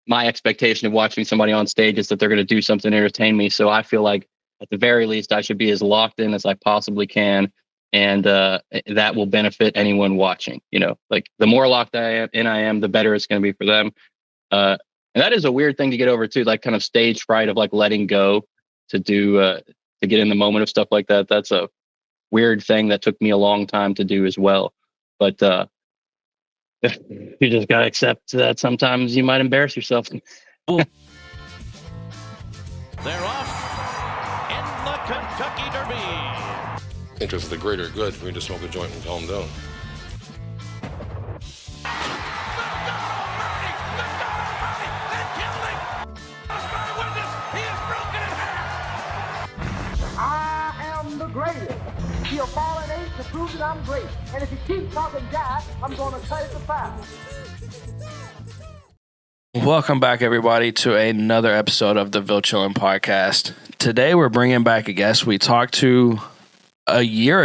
my expectation of watching somebody on stage is that they're going to do something to entertain me. So I feel like at the very least, I should be as locked in as I possibly can. And that will benefit anyone watching. Like the more locked I am, the better it's going to be for them. And that is a weird thing to get over too, like kind of stage fright of like letting go to get in the moment of stuff like that. That's a weird thing that took me a long time to do as well. But you just got to accept that sometimes you might embarrass yourself. They're off in the Kentucky Derby. Interest of the greater good for me to smoke a joint and calm down. I am the greatest. He'll fall an eight to prove that I'm great. And if he keeps talking Jack, I'm going to cut it to 5. Welcome back, everybody, to another episode of the Ville Chillin' Podcast. Today, we're bringing back a guest we talked to over a year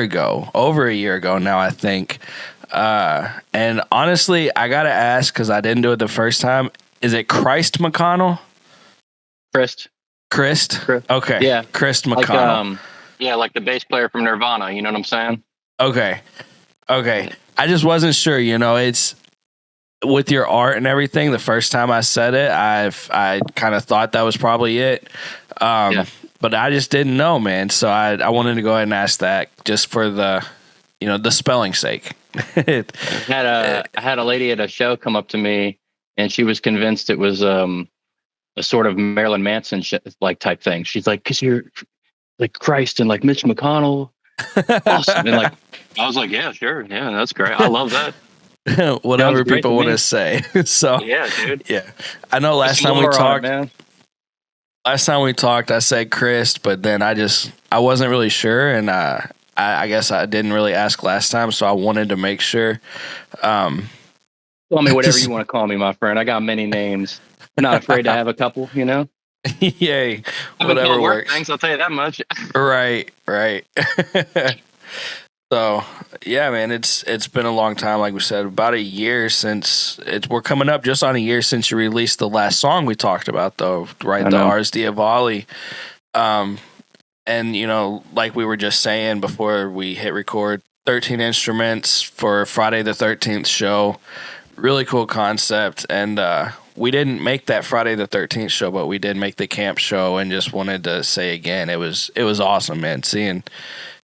ago now, I think. And honestly, I got to ask, because I didn't do it the first time, is it Christ McConnell? Christ? Okay. Yeah. Christ McConnell. Like the bass player from Nirvana. You know what I'm saying? Okay. I just wasn't sure, it's with your art and everything. The first time I said it, I kind of thought that was probably it. But I just didn't know, man. So I wanted to go ahead and ask that just for the spelling sake. I had a lady at a show come up to me and she was convinced it was a sort of Marilyn Manson type thing. She's like, "'Cause you're like Christ and like Mitch McConnell." Awesome. And like, I was like, yeah, sure. Yeah, that's great. I love that. Whatever people want to say. So yeah, dude. Yeah. I know last time we talked, I said Chris, but then I wasn't really sure. And I guess I didn't really ask last time. So I wanted to make sure. Call me whatever you want to call me, my friend. I got many names. I'm not afraid to have a couple, Yay. Whatever works. Things, I'll tell you that much. Right. So yeah, man, it's been a long time. Like we said, about a year we're coming up just on a year since you released the last song we talked about, though, right? The Ars Diaboli. And like we were just saying before we hit record, 13 instruments for Friday the 13th show. Really cool concept. And we didn't make that Friday the 13th show, but we did make the camp show, and just wanted to say again, it was awesome, man. Seeing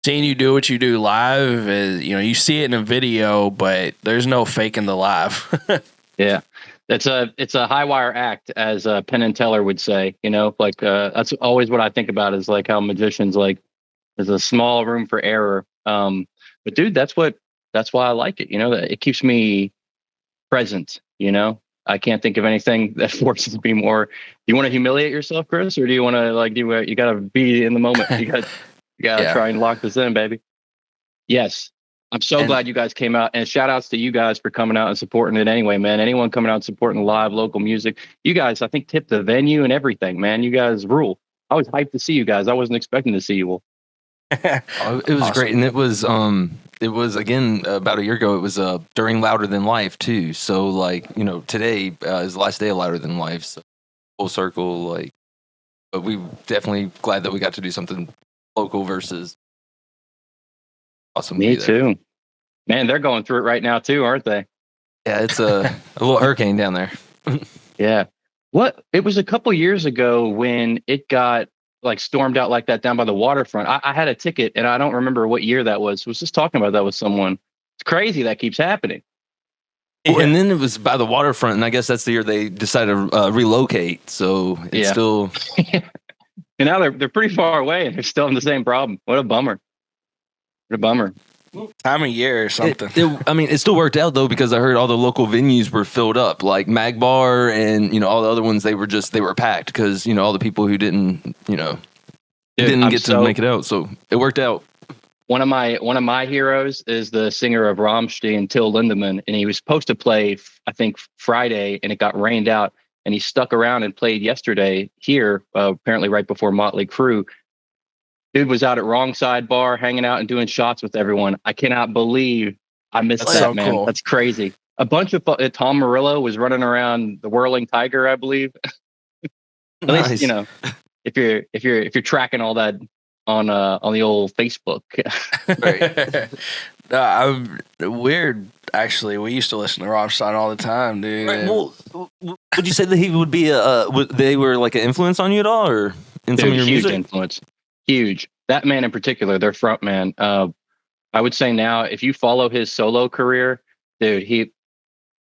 you do what you do live is, you see it in a video, but there's no faking the live. Yeah. It's a high wire act, as Penn and Teller would say, that's always what I think about, is like how magicians, like, there's a small room for error. But dude, that's why I like it. It keeps me present, I can't think of anything that forces me more. Do you want to humiliate yourself, Chris, or do you want to you got to be in the moment? You got to try and lock this in, baby. Yes. I'm so glad you guys came out, and shout outs to you guys for coming out and supporting it anyway, man. Anyone coming out and supporting live local music, you guys, I think, tip the venue and everything, man. You guys rule. I was hyped to see you guys. I wasn't expecting to see you all. It was awesome. Great. And it was again about a year ago. It was during Louder Than Life too. So today is the last day of Louder Than Life. So full circle, but we definitely glad that we got to do something local versus awesome. Me too, man. They're going through it right now too, aren't they? Yeah, it's a little hurricane down there. Yeah. It was a couple years ago when it got stormed out like that down by the waterfront. I had a ticket, and I don't remember what year that was. I was just talking about that with someone. It's crazy that keeps happening. And then it was by the waterfront, and I guess that's the year they decided to relocate. So it's still. And now they're pretty far away, and they're still in the same problem. What a bummer. Time of year or something. It still worked out though, because I heard all the local venues were filled up, like Mag Bar and all the other ones. They were packed because all the people who didn't get to make it out. So it worked out. One of my heroes is the singer of Rammstein, Till Lindemann, and he was supposed to play, I think, Friday, and it got rained out, and he stuck around and played yesterday here, apparently right before Motley Crue. Dude was out at Wrong Side Bar, hanging out and doing shots with everyone. I cannot believe I missed that, so man. Cool. That's crazy. a bunch of Tom Morello was running around the Whirling Tiger, I believe. At least, if you're tracking all that on the old Facebook. Right. No, I'm weird. Actually, we used to listen to Rammstein all the time, dude. Right, well, would you say that he would be they were like an influence on you at all, or in some of your huge music? Influence, huge. That man in particular, their front man. I would say now, if you follow his solo career, dude,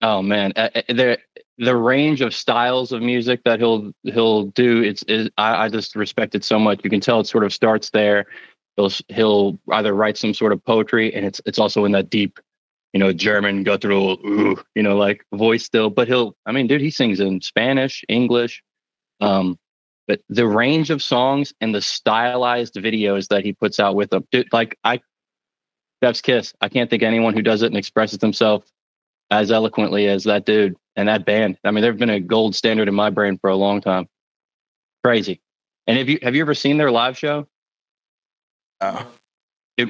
oh man, the range of styles of music that he'll do, I just respect it so much. You can tell it sort of starts there. He'll either write some sort of poetry, and it's also in that deep, German guttural, like voice still. But dude, he sings in Spanish, English, but the range of songs and the stylized videos that he puts out with them, dude, Chef's kiss. I can't think of anyone who does it and expresses himself as eloquently as that dude and that band. I mean, they've been a gold standard in my brain for a long time. Crazy. And have you ever seen their live show?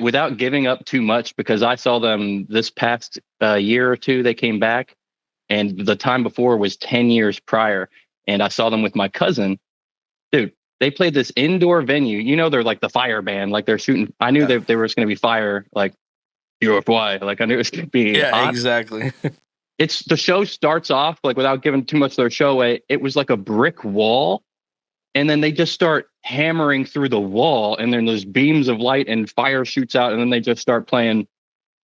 Without giving up too much, because I saw them this past year or two, they came back, and the time before was 10 years prior. And I saw them with my cousin. Dude, they played this indoor venue. They're like the fire band, like they're shooting. I knew they were going to be fire, like UFY. Like I knew it was going to be. Yeah, hot. exactly. The show starts off like, without giving too much of their show away, it was like a brick wall, and then they just start hammering through the wall, and then there's beams of light and fire shoots out, and then they just start playing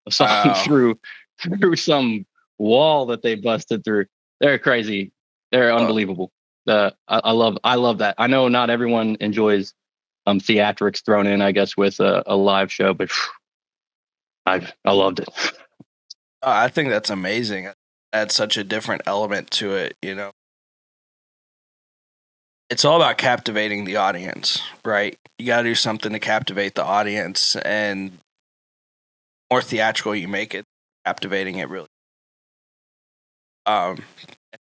a song through some wall that they busted through. They're crazy. They're unbelievable. I love that. I know not everyone enjoys theatrics thrown in, I guess, with a live show, but I loved it. I think that's amazing. Adds such a different element to it, It's all about captivating the audience, right? You got to do something to captivate the audience, and the more theatrical you make it, captivating it really.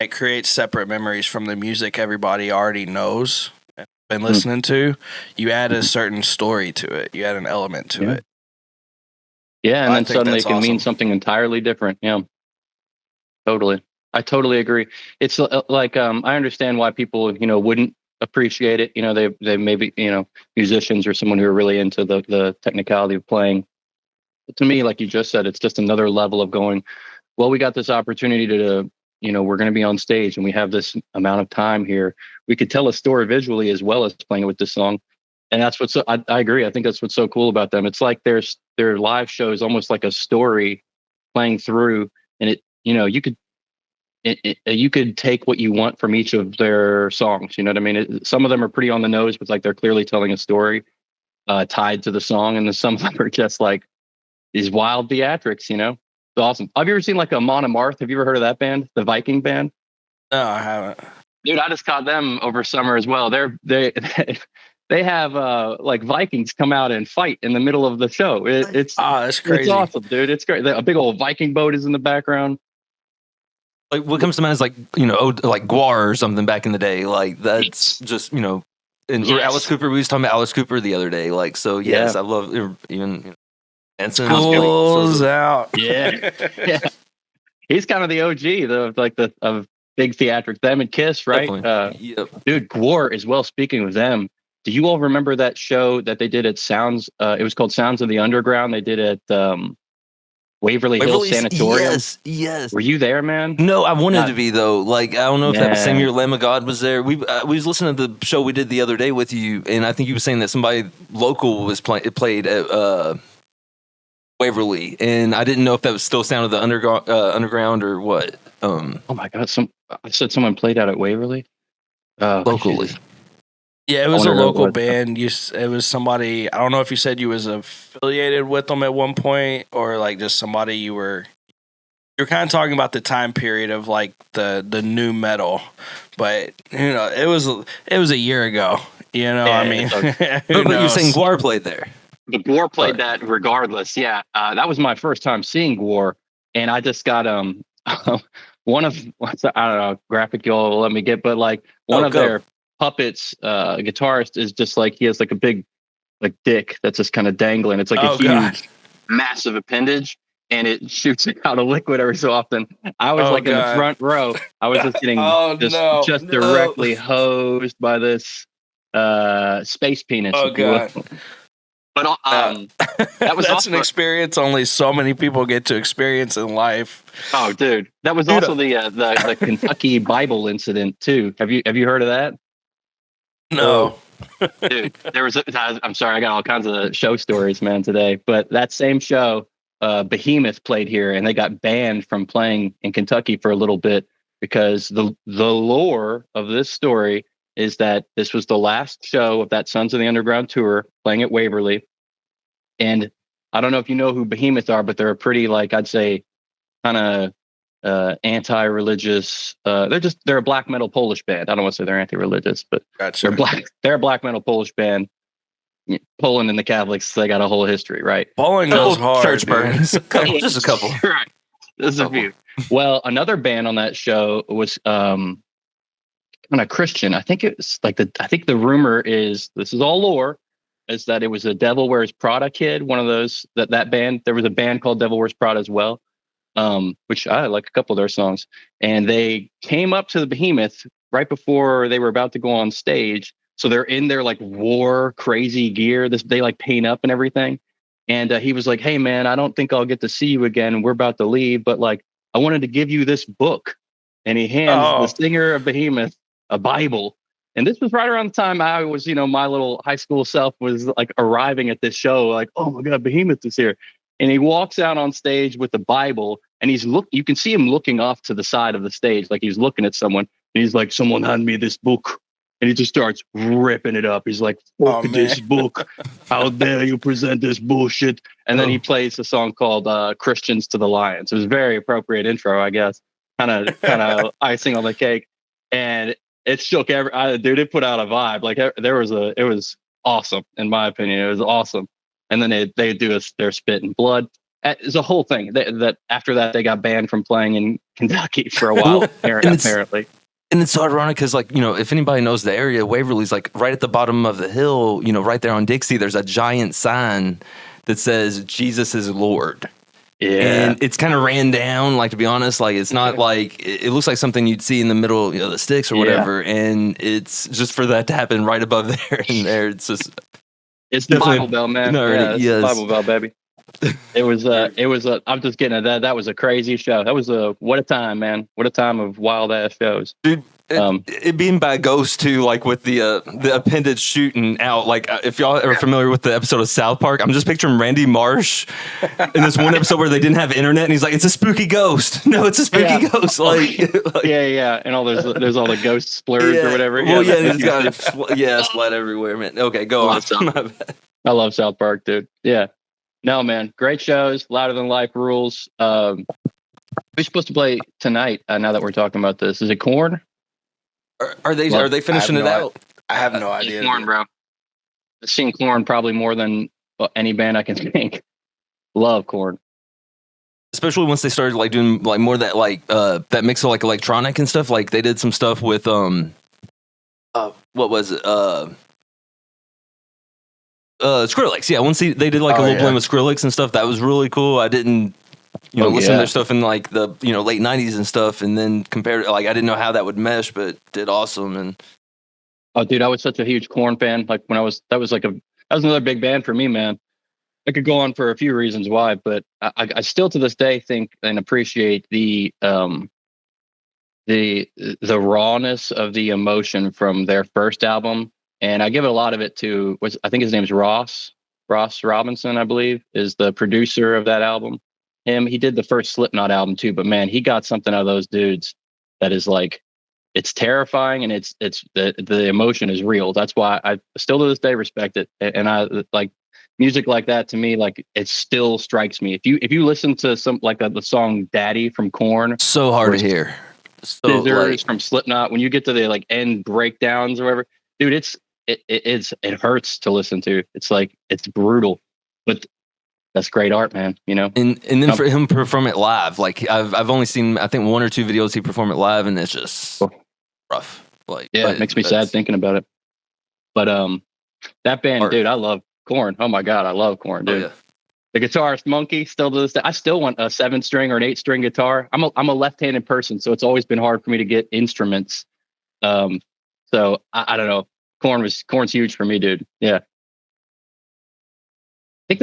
It creates separate memories from the music everybody already knows and been listening to. You add a certain story to it. You add an element to it. Yeah, and then suddenly it can mean something entirely different. Yeah, totally. I totally agree. It's like I understand why people wouldn't appreciate it. They maybe musicians or someone who are really into the technicality of playing. But to me, like you just said, it's just another level of going, well, we got this opportunity to we're going to be on stage and we have this amount of time here. We could tell a story visually as well as playing it with this song. And that's what's I agree. I think that's what's so cool about them. It's like their live show is almost like a story playing through, and you could take what you want from each of their songs. You know what I mean? Some of them are pretty on the nose, but like they're clearly telling a story tied to the song, and then some of them are just like these wild theatrics. It's awesome. Have you ever seen like a Mon Amarth? Have you ever heard of that band, the Viking band? No, I haven't. Dude, I just caught them over summer as well. They have like Vikings come out and fight in the middle of the show. That's crazy. It's awesome, dude. It's great. A big old Viking boat is in the background. Like what comes to mind is like like Guar or something back in the day. Like that's just and Alice Cooper. We was talking about Alice Cooper the other day. Like so, yes, I love even Anson. Schools out. Yeah. He's kind of the OG, of big theatrics. Them and Kiss, right? Dude, Guar as well. Speaking of them. Do you all remember that show that they did at Sounds? It was called Sounds of the Underground. They did it at Waverly Hills Sanatorium. Yes. Were you there, man? No, I wanted to be though. Like I don't know if that was the same year Lamb of God was there. We was listening to the show we did the other day with you, and I think you were saying that somebody local was played at Waverly, and I didn't know if that was still Sound of the Underground or what. Oh my God! I said someone played out at Waverly locally. Yeah, it was a local band. It was somebody. I don't know if you said you was affiliated with them at one point, or like just somebody you were kind of talking about the time period of like the new metal, but it was a year ago. I mean, but you're saying Guar played there. The Guar played that regardless. Yeah, that was my first time seeing Guar, and I just got one of I don't know graphic y'all let me get, but like one of their puppets guitarist is just like he has like a big like dick that's just kind of dangling. It's like a huge massive appendage, and it shoots out a liquid every so often. I was in the front row. I was just getting just directly hosed by this space penis. Oh god. But that was that's an experience only so many people get to experience in life. Oh, dude, that was also the Kentucky Bible incident too. Have you heard of that? No, dude. There was. I'm sorry, I got all kinds of show stories, man, today. But that same show, Behemoth played here, and they got banned from playing in Kentucky for a little bit because the lore of this story is that this was the last show of that Sons of the Underground tour playing at Waverly. And I don't know if you know who Behemoth are, but they're a pretty, I'd say, kind of anti-religious. They're a black metal Polish band. I don't want to say they're anti-religious, but gotcha. They're a black metal Polish band. Poland and the Catholics, they got a whole history, right? Poland goes hard. Church burns. Just a couple. Right. There's a few. Well, another band on that show was kind of Christian. I think it was I think the rumor is, this is all lore, is that it was a Devil Wears Prada kid. One of those, that band. There was a band called Devil Wears Prada as well, which I like a couple of their songs. And they came up to the Behemoth right before they were about to go on stage. So they're in their war crazy gear. They paint up and everything. And he was like, "Hey man, I don't think I'll get to see you again. We're about to leave, but I wanted to give you this book." And he hands the singer of Behemoth a Bible. And this was right around the time I was, my little high school self was arriving at this show, "Oh my God, Behemoth is here." And he walks out on stage with the Bible, and you can see him looking off to the side of the stage, like he's looking at someone. And he's like, "Someone hand me this book." And he just starts ripping it up. He's like, "Fuck this book. How dare you present this bullshit?" And then he plays a song called Christians to the Lions. It was a very appropriate intro, I guess. Kind of icing on the cake. And it shook dude, it put out a vibe. It was awesome, in my opinion. It was awesome. And then they do their Spit and Blood. It's a whole thing. That after that, they got banned from playing in Kentucky for a while, apparently. And it's so ironic because, if anybody knows the area, Waverly's right at the bottom of the hill, right there on Dixie, there's a giant sign that says Jesus is Lord. Yeah. And it's kind of ran down, to be honest, it's not it looks like something you'd see in the middle, the sticks or whatever. Yeah. And it's just for that to happen right above there and there. It's just, it's the Bible Bell, man. It's the Bible Bell, baby. I'm just getting at that. That was a crazy show. That was what a time, man. What a time of wild ass shows. Dude, it being by ghost too, with the appendage shooting out. If y'all are familiar with the episode of South Park, I'm just picturing Randy Marsh in this one episode where they didn't have internet, and he's like, "It's a spooky ghost." No, it's a spooky ghost. Yeah. And all there's all the ghost splurs or whatever. Well, it's got splat everywhere, man. Okay, go on. I love South Park, dude. Yeah. No, man, great shows. Louder Than Life rules. We're supposed to play tonight. Now that we're talking about this, is it Korn? Are they finishing it out? I have no idea. Korn, bro. I've seen Korn probably more than any band I can think. Love Korn, especially once they started doing more of that that mix of electronic and stuff. They did some stuff with what was it? Skrillex, yeah. Once they did a little blend with Skrillex and stuff, that was really cool. I didn't, listen to their stuff in the late '90s and stuff, and then compared I didn't know how that would mesh, but did awesome. And oh, dude, I was such a huge Korn fan. That was another big band for me, man. I could go on for a few reasons why, but I still to this day think and appreciate the rawness of the emotion from their first album. And I give it a lot of it to, I think his name's Ross Robinson, I believe, is the producer of that album. He did the first Slipknot album too, but man, he got something out of those dudes that is it's terrifying, and it's the emotion is real. That's why I still to this day respect it. And I music like that, to me, it still strikes me. If you listen to some the song Daddy from Korn, so hard to hear. Scissors from Slipknot, when you get to the end breakdowns or whatever, dude, it hurts to listen to. It's brutal, but that's great art, man. And then for him to perform it live, I've only seen I think one or two videos he perform it live, and it's just rough. It makes me sad thinking about it. But that band, dude, I love Korn. Oh my God, I love Korn, dude. The guitarist Monkey, still to this day, I still want a 7-string or an 8-string guitar. I'm a left-handed person, so it's always been hard for me to get instruments. So I don't know. Corn's huge for me, dude. Yeah. I think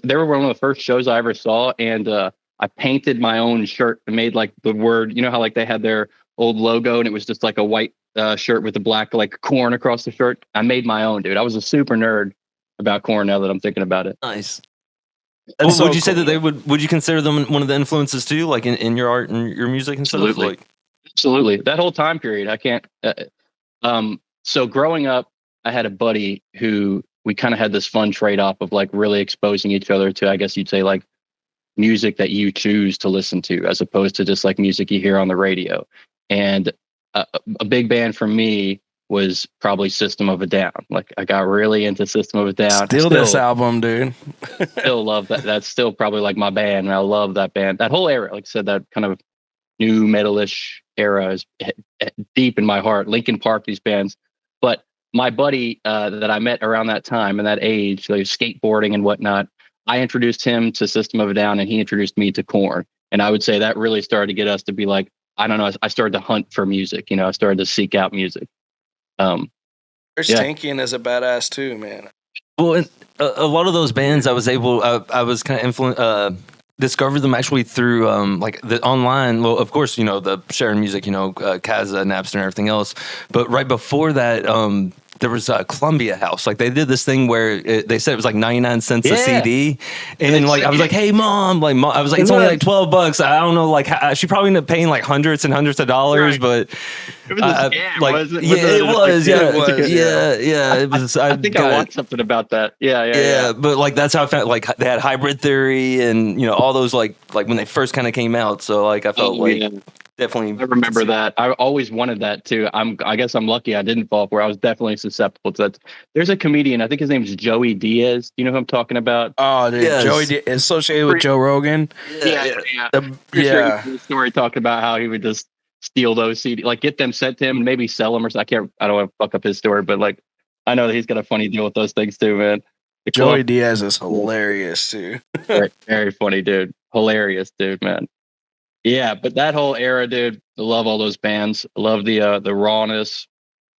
they were one of the first shows I ever saw, and I painted my own shirt and made like the word, you know how like they had their old logo and it was just like a white shirt with the black like Corn across the shirt. I made my own, dude. I was a super nerd about Corn now that I'm thinking about it. Nice. Well, so would you say that they would you consider them one of the influences too, like in your art and your music and stuff? Absolutely. Absolutely. That whole time period, I can't. So growing up, I had a buddy who we kind of had this fun trade-off of like really exposing each other to, I guess you'd say, like music that you choose to listen to as opposed to just like music you hear on the radio. And a big band for me was probably System of a Down. Like I got really into System of a Down. Still this album, dude. Still love that. That's still probably like my band. And I love that band. That whole era, like I said, that kind of new metalish era is deep in my heart. Linkin Park, these bands. But my buddy that I met around that time and that age, like skateboarding and whatnot, I introduced him to System of a Down and he introduced me to Korn. And I would say that really started to get us to be like, I don't know, I started to hunt for music. I started to seek out music. There's Tankian is a badass too, man. Well, a lot of those bands I was kind of discovered them actually through like the online. Well, of course, the sharing music, Kazaa, Napster, and everything else. But right before that, there was a Columbia House. Like they did this thing where they said it was like 99 cents a CD, and like I was like, "Hey, mom!" Like I was like, "It's only like $12." I don't know, like she probably ended up paying like hundreds and hundreds of dollars, but it was a scam, wasn't it? It was. It was. I think I watched something about that. Yeah. But like that's how I felt. Like they had Hybrid Theory and all those like when they first kind of came out. So like I felt definitely. I remember that. I always wanted that too. I guess I'm lucky I didn't fall for it. I was definitely susceptible to that. There's a comedian, I think his name is Joey Diaz. Do you know who I'm talking about? Oh, dude, yes. Joey Diaz, associated with Joe Rogan. Yeah. The story talked about how he would just steal those CDs, like get them sent to him and maybe sell them or something. I don't want to fuck up his story, but like I know that he's got a funny deal with those things too, man. Joey Diaz is hilarious too. very, very funny dude. Hilarious dude, man. Yeah, but that whole era, dude, I love all those bands. I love the rawness.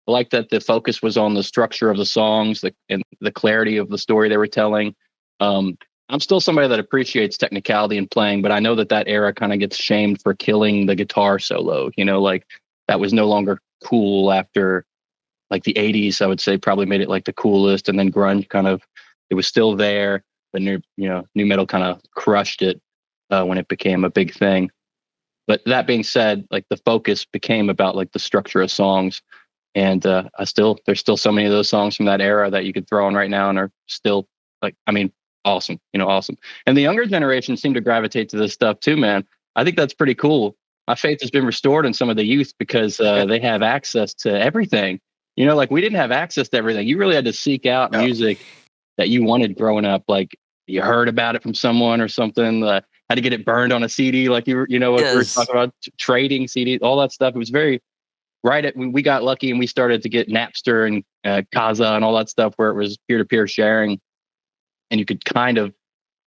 I like that the focus was on the structure of the songs, and the clarity of the story they were telling. I'm still somebody that appreciates technicality in playing, but I know that era kind of gets shamed for killing the guitar solo. Like that was no longer cool after like the 80s. I would say probably made it like the coolest, and then grunge it was still there. But new metal kind of crushed it when it became a big thing. But that being said, like the focus became about like the structure of songs, and there's still so many of those songs from that era that you could throw on right now and are still like, awesome, awesome. And the younger generation seem to gravitate to this stuff too, man. I think that's pretty cool. My faith has been restored in some of the youth because they have access to everything. Like we didn't have access to everything. You really had to seek out music that you wanted growing up. Like you heard about it from someone or something. Had to get it burned on a CD, like what we were talking about, trading CDs, all that stuff. It was very we got lucky and we started to get Napster and Kazaa and all that stuff where it was peer-to-peer sharing, and you could kind of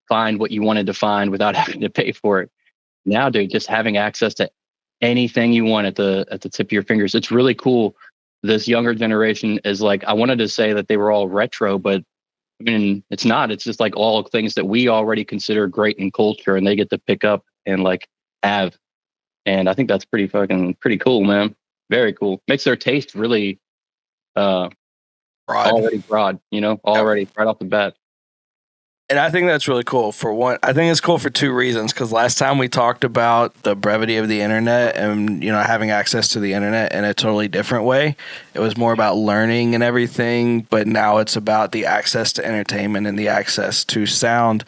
find what you wanted to find without having to pay for it. Now, dude, just having access to anything you want at the tip of your fingers, it's really cool. This younger generation is like, I wanted to say that they were all retro, but it's not. It's just like all things that we already consider great in culture, and they get to pick up and like have. And I think that's pretty cool, man. Very cool. Makes their taste really already broad, already right off the bat. And I think that's really cool. For one, I think it's cool for two reasons. Because last time we talked about the brevity of the internet and having access to the internet in a totally different way. It was more about learning and everything, but now it's about the access to entertainment and the access to sound.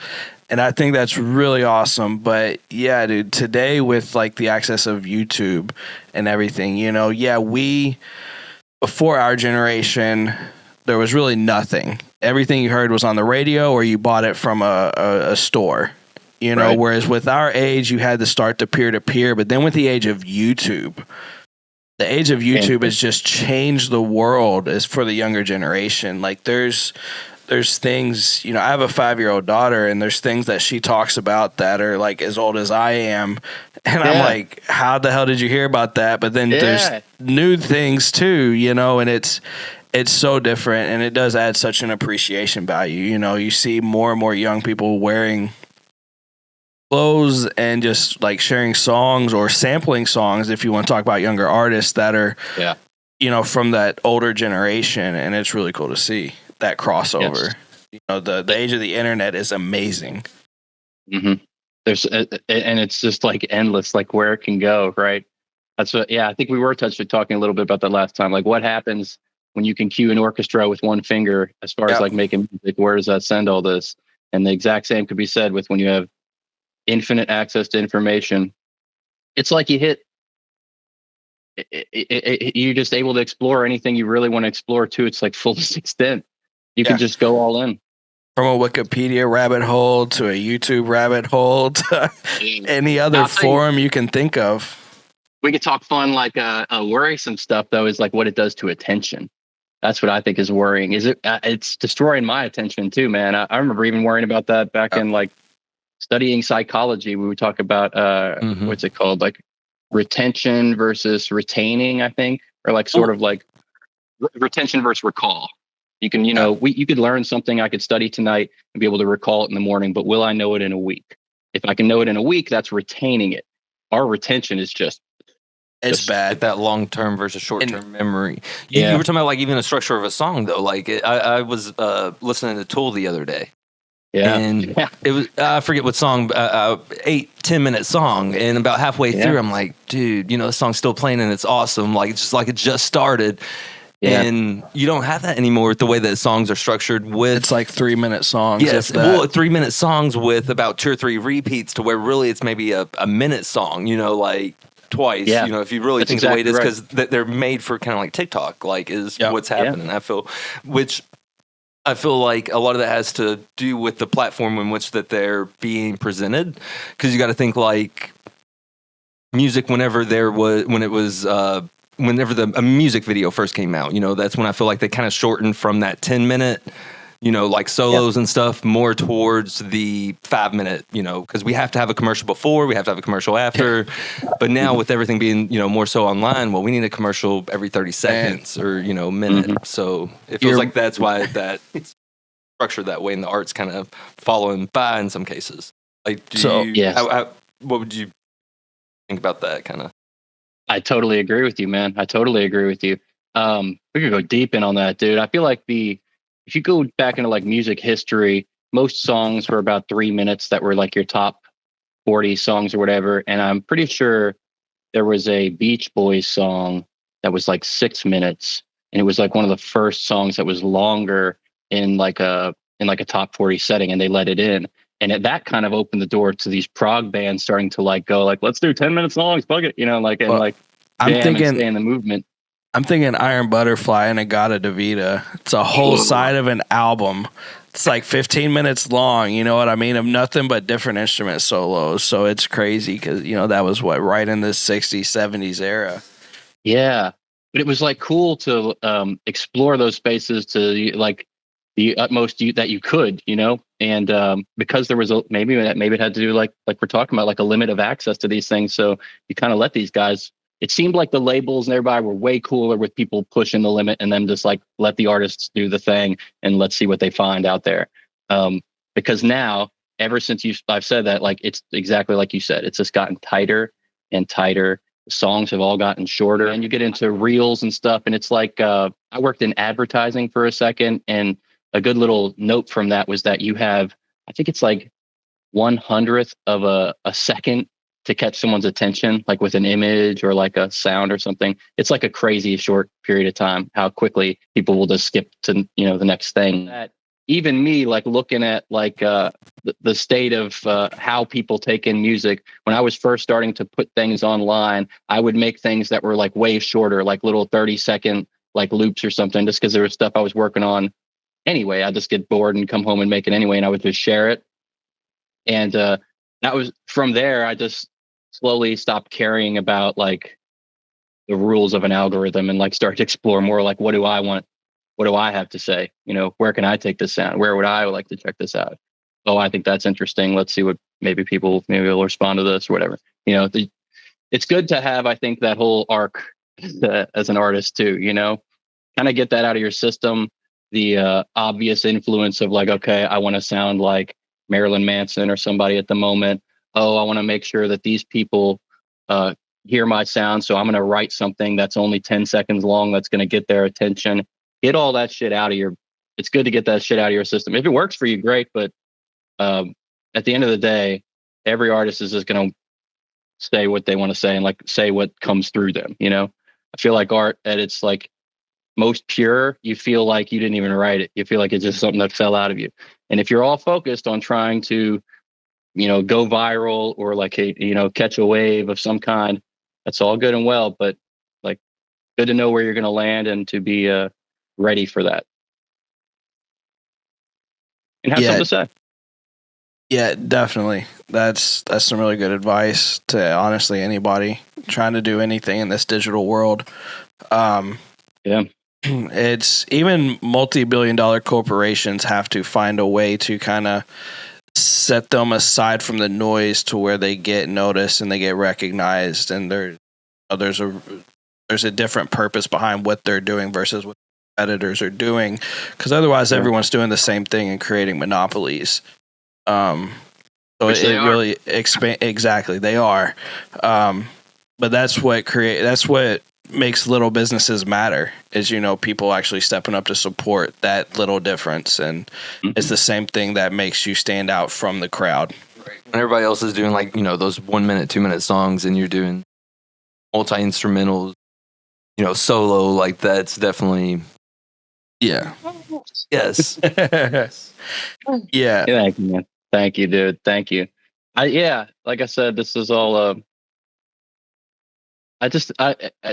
And I think that's really awesome. But yeah, dude, today with like the access of YouTube and everything, before our generation, there was really nothing. Everything you heard was on the radio or you bought it from a store, right. Whereas with our age, you had to start the peer-to-peer. But then with the age of YouTube, has just changed the world as for the younger generation. Like there's there's things, you know, I have a 5-year-old daughter, and there's things that she talks about that are like as old as I am. And I'm like, how the hell did you hear about that? But then there's new things too, you know, and it's so different, and it does add such an appreciation value. You know, you see more and more young people wearing clothes and just like sharing songs or sampling songs, if you want to talk about younger artists that are, you know, from that older generation. And it's really cool to see that crossover. Yes. You know, the age of the internet is amazing. Mm-hmm. There's and it's just like endless, like where it can go, right? That's what. Yeah, I think we were talking a little bit about that last time. Like, what happens when you can cue an orchestra with one finger, as far as like making music? Where does that send all this? And the exact same could be said with when you have infinite access to information. It's like you hit. You're just able to explore anything you really want to explore to its like fullest extent. You can just go all in. From a Wikipedia rabbit hole to a YouTube rabbit hole to any other forum you can think of. We could talk fun, like worrisome stuff, though, is like what it does to attention. That's what I think is worrying. It's destroying my attention too, man. I remember even worrying about that back in like studying psychology. We would talk about what's it called? Like retention versus retaining, I think, or like sort of like retention versus recall. You can, you know, you could learn something I could study tonight and be able to recall it in the morning, but will I know it in a week? If I can know it in a week, that's retaining it. Our retention is just bad. That long-term versus short-term memory. You were talking about like even the structure of a song, though. Like I was listening to Tool the other day. And it was, I forget what song, 8-10 minute song. And about halfway through, I'm like, dude, you know, the song's still playing and it's awesome. Like, it's just like it just started. Yeah. And you don't have that anymore with the way that songs are structured with... It's like 3-minute songs. Yes, well, 3-minute songs with about 2 or 3 repeats to where really it's maybe a minute song, you know, like twice, you know, if you really think the way it is, because they're made for kind of like TikTok, like is what's happening. I feel like a lot of that has to do with the platform in which that they're being presented, because you got to think like music whenever a music video first came out, you know, that's when I feel like they kind of shortened from that 10-minute, you know, like solos and stuff more towards the 5-minute, you know, because we have to have a commercial before, we have to have a commercial after. But now with everything being, you know, more so online, well, we need a commercial every 30 seconds or, you know, minute. So it feels like that's why that it's structured that way, and the art's kind of following by in some cases. Like, what would you think about that kind of? I totally agree with you, man. I totally agree with you. We could go deep in on that, dude. I feel like if you go back into like music history, most songs were about 3 minutes that were like your top 40 songs or whatever. And I'm pretty sure there was a Beach Boys song that was like 6 minutes. And it was like one of the first songs that was longer in like a top 40 setting, and they let it in. And that kind of opened the door to these prog bands starting to like go like, let's do 10-minute songs, fuck it, you know, like, and like I'm thinking and stay in the movement. I'm thinking Iron Butterfly and Agata Davida. It's a whole side of an album. It's like 15 minutes long, you know what I mean, of nothing but different instrument solos. So it's crazy because, you know, that was right in the 60s, 70s era. Yeah. But it was like cool to explore those spaces to like the utmost that you could, you know, and because there was maybe it had to do like we're talking about, like a limit of access to these things. So you kind of let these guys. It seemed like the labels and everybody were way cooler with people pushing the limit, and then just like let the artists do the thing and let's see what they find out there. Because now, ever since I've said that, like it's exactly like you said, it's just gotten tighter and tighter. The songs have all gotten shorter, and you get into reels and stuff. And it's like I worked in advertising for a second, and a good little note from that was that you have, I think it's like 1/100th of a second to catch someone's attention, like with an image or like a sound or something. It's like a crazy short period of time, how quickly people will just skip to, you know, the next thing. That even me, like looking at like the state of how people take in music, when I was first starting to put things online, I would make things that were like way shorter, like little 30-second like loops or something, just because there was stuff I was working on anyway. I just get bored and come home and make it anyway, and I would just share it. And that was from there. I just slowly stopped caring about like the rules of an algorithm and like start to explore more like, what do I want what do I have to say? Where can I take this sound? Where would I like to check this out? Oh, I think that's interesting. Let's see what maybe will respond to this or whatever. It's good to have, I think, that whole arc as an artist too, kind of get that out of your system. The obvious influence of like, okay, I want to sound like Marilyn Manson or somebody at the moment. Oh, I want to make sure that these people hear my sound. So I'm going to write something that's only 10 seconds long. That's going to get their attention. Get all that shit out of it's good to get that shit out of your system. If it works for you, great. But at the end of the day, every artist is just going to say what they want to say and like say what comes through them. I feel like art at its like most pure, you feel like you didn't even write it. You feel like it's just something that fell out of you. And if you're all focused on trying to, go viral or like, catch a wave of some kind, that's all good and well, but like good to know where you're going to land and to be ready for that. And have something to say. Yeah, definitely. That's some really good advice to honestly anybody trying to do anything in this digital world. Yeah. It's even multi-billion-dollar corporations have to find a way to kind of set them aside from the noise to where they get noticed and they get recognized, and there's a different purpose behind what they're doing versus what editors are doing, because otherwise everyone's doing the same thing and creating monopolies. So it really exactly they are. But that's what makes little businesses matter is, people actually stepping up to support that little difference. And it's the same thing that makes you stand out from the crowd. Right. When everybody else is doing like, those 1 minute, 2 minute songs and you're doing multi-instrumentals, solo, like that's definitely. Yeah. Yes. Yeah. Thank you, man. Thank you, dude. Thank you. Like I said, this is all,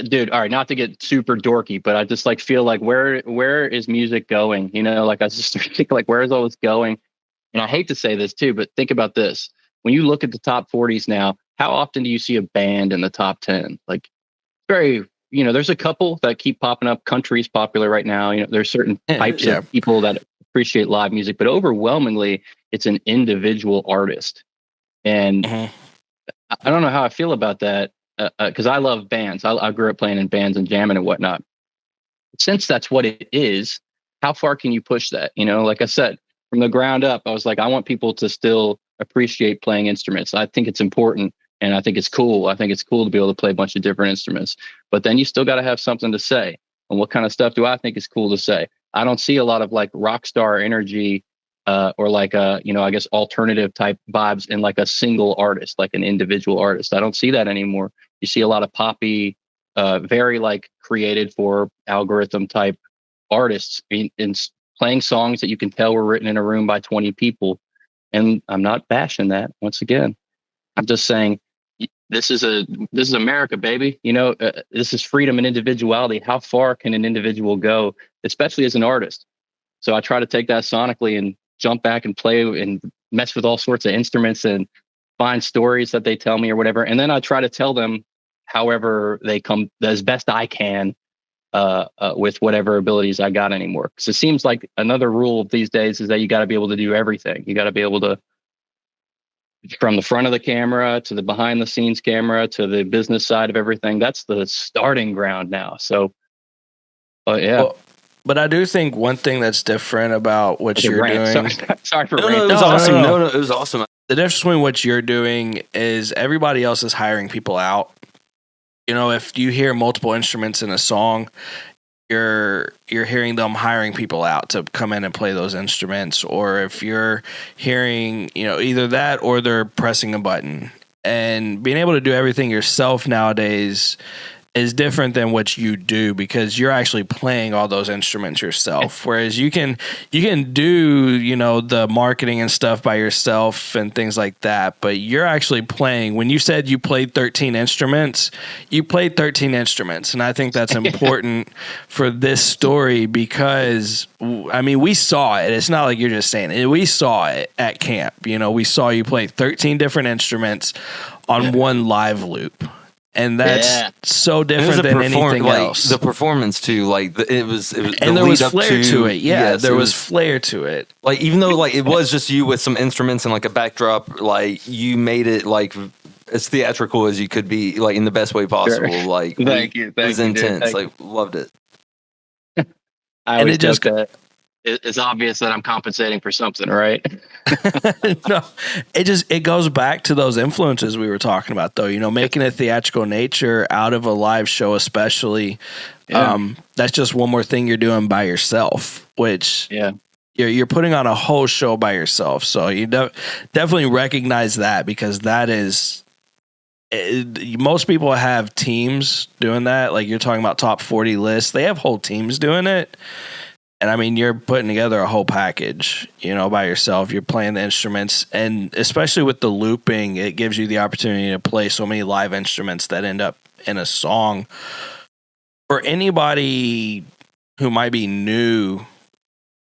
dude, all right, not to get super dorky, but I just like feel like where is music going? Like I just think like, where is all this going? And I hate to say this too, but think about this. When you look at the top 40s now, how often do you see a band in the top 10? Like very, there's a couple that keep popping up. Country's popular right now. There's certain types of people that appreciate live music, but overwhelmingly it's an individual artist. And I don't know how I feel about that. Because I love bands. I grew up playing in bands and jamming and whatnot. Since that's what it is, how far can you push that? Like I said, from the ground up, I was like, I want people to still appreciate playing instruments. I think it's important and I think it's cool. I think it's cool to be able to play a bunch of different instruments. But then you still got to have something to say. And what kind of stuff do I think is cool to say? I don't see a lot of like rock star energy or like I guess alternative type vibes in like a single artist, like an individual artist. I don't see that anymore. You see a lot of poppy, very like created for algorithm type artists in playing songs that you can tell were written in a room by 20 people. And I'm not bashing that. Once again, I'm just saying this is America, baby. This is freedom and individuality. How far can an individual go, especially as an artist? So I try to take that sonically and jump back and play and mess with all sorts of instruments and find stories that they tell me or whatever. And then I try to tell them however they come as best I can with whatever abilities I got anymore. Because it seems like another rule these days is that you got to be able to do everything. You got to be able to, from the front of the camera to the behind the scenes camera to the business side of everything. That's the starting ground now. So, yeah. Well, but I do think one thing that's different about what you're doing. Sorry for No, ranting. it was awesome. No, it was awesome. The difference between what you're doing is everybody else is hiring people out. If you hear multiple instruments in a song, you're hearing them hiring people out to come in and play those instruments. Or if you're hearing, either that or they're pressing a button. And being able to do everything yourself nowadays is different than what you do because you're actually playing all those instruments yourself. Whereas you can do, the marketing and stuff by yourself and things like that, but you're actually playing. When you said you played 13 instruments, you played 13 instruments. And I think that's important for this story because, we saw it. It's not like you're just saying it. We saw it at camp. We saw you play 13 different instruments on one live loop. And that's Yeah. so And it different was a than anything like, else. the performance too, like it was And there was flair to it. Yeah, yes, there was flair to it. like, even though like it was just you with some instruments and like a backdrop, like you made it like as theatrical as you could be, like in the best way possible. Sure. Like Thank you. it was Thank you, dude. intense. Thank Like loved it. I And always it just joke that it's obvious that I'm compensating for something, right? no, it goes back to those influences we were talking about, though. You know, making a theatrical nature out of a live show, especially. Yeah. That's just one more thing you're doing by yourself, which Yeah. you're putting on a whole show by yourself. So you definitely recognize that, because that is. Most people have teams doing that. Like you're talking about top 40 lists, they have whole teams doing it. And I mean, you're putting together a whole package, you know, by yourself. You're playing the instruments, and especially with the looping, it gives you the opportunity to play so many live instruments that end up in a song. For anybody who might be new,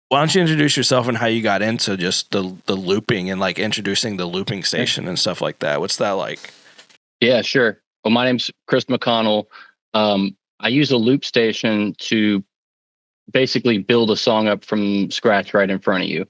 why don't you introduce yourself and how you got into just the looping and like introducing the looping station and stuff like that? What's that like? Yeah, sure. Well, my name's Chris McConnell. I use a loop station to basically build a song up from scratch right in front of you.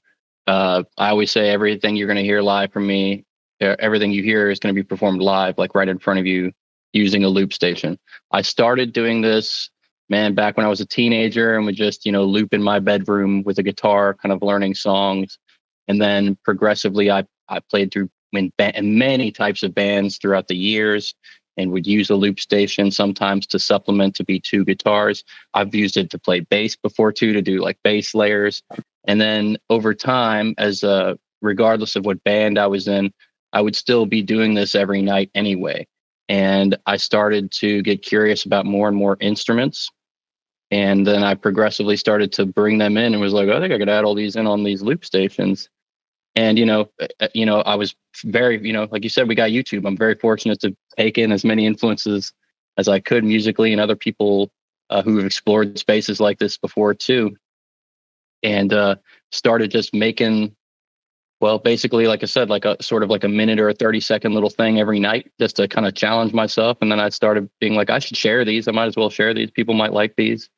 I always say everything you're going to hear live from me, everything you hear is going to be performed live, like right in front of you, using a loop station. I started doing this, man, back when I was a teenager and would just, loop in my bedroom with a guitar, kind of learning songs. And then progressively, I played through in many types of bands throughout the years, and would use a loop station sometimes to supplement, to be two guitars. I've used it to play bass before too, to do like bass layers. And then over time, regardless of what band I was in, I would still be doing this every night anyway. And I started to get curious about more and more instruments. And then I progressively started to bring them in and was like, I think I could add all these in on these loop stations. And, I was very, like you said, we got YouTube. I'm very fortunate to take in as many influences as I could musically, and other people who have explored spaces like this before too. And started just making, well, basically, like I said, like a sort of like a minute or a 30-second little thing every night, just to kind of challenge myself. And then I started being like, I should share these. I might as well share these. People might like these.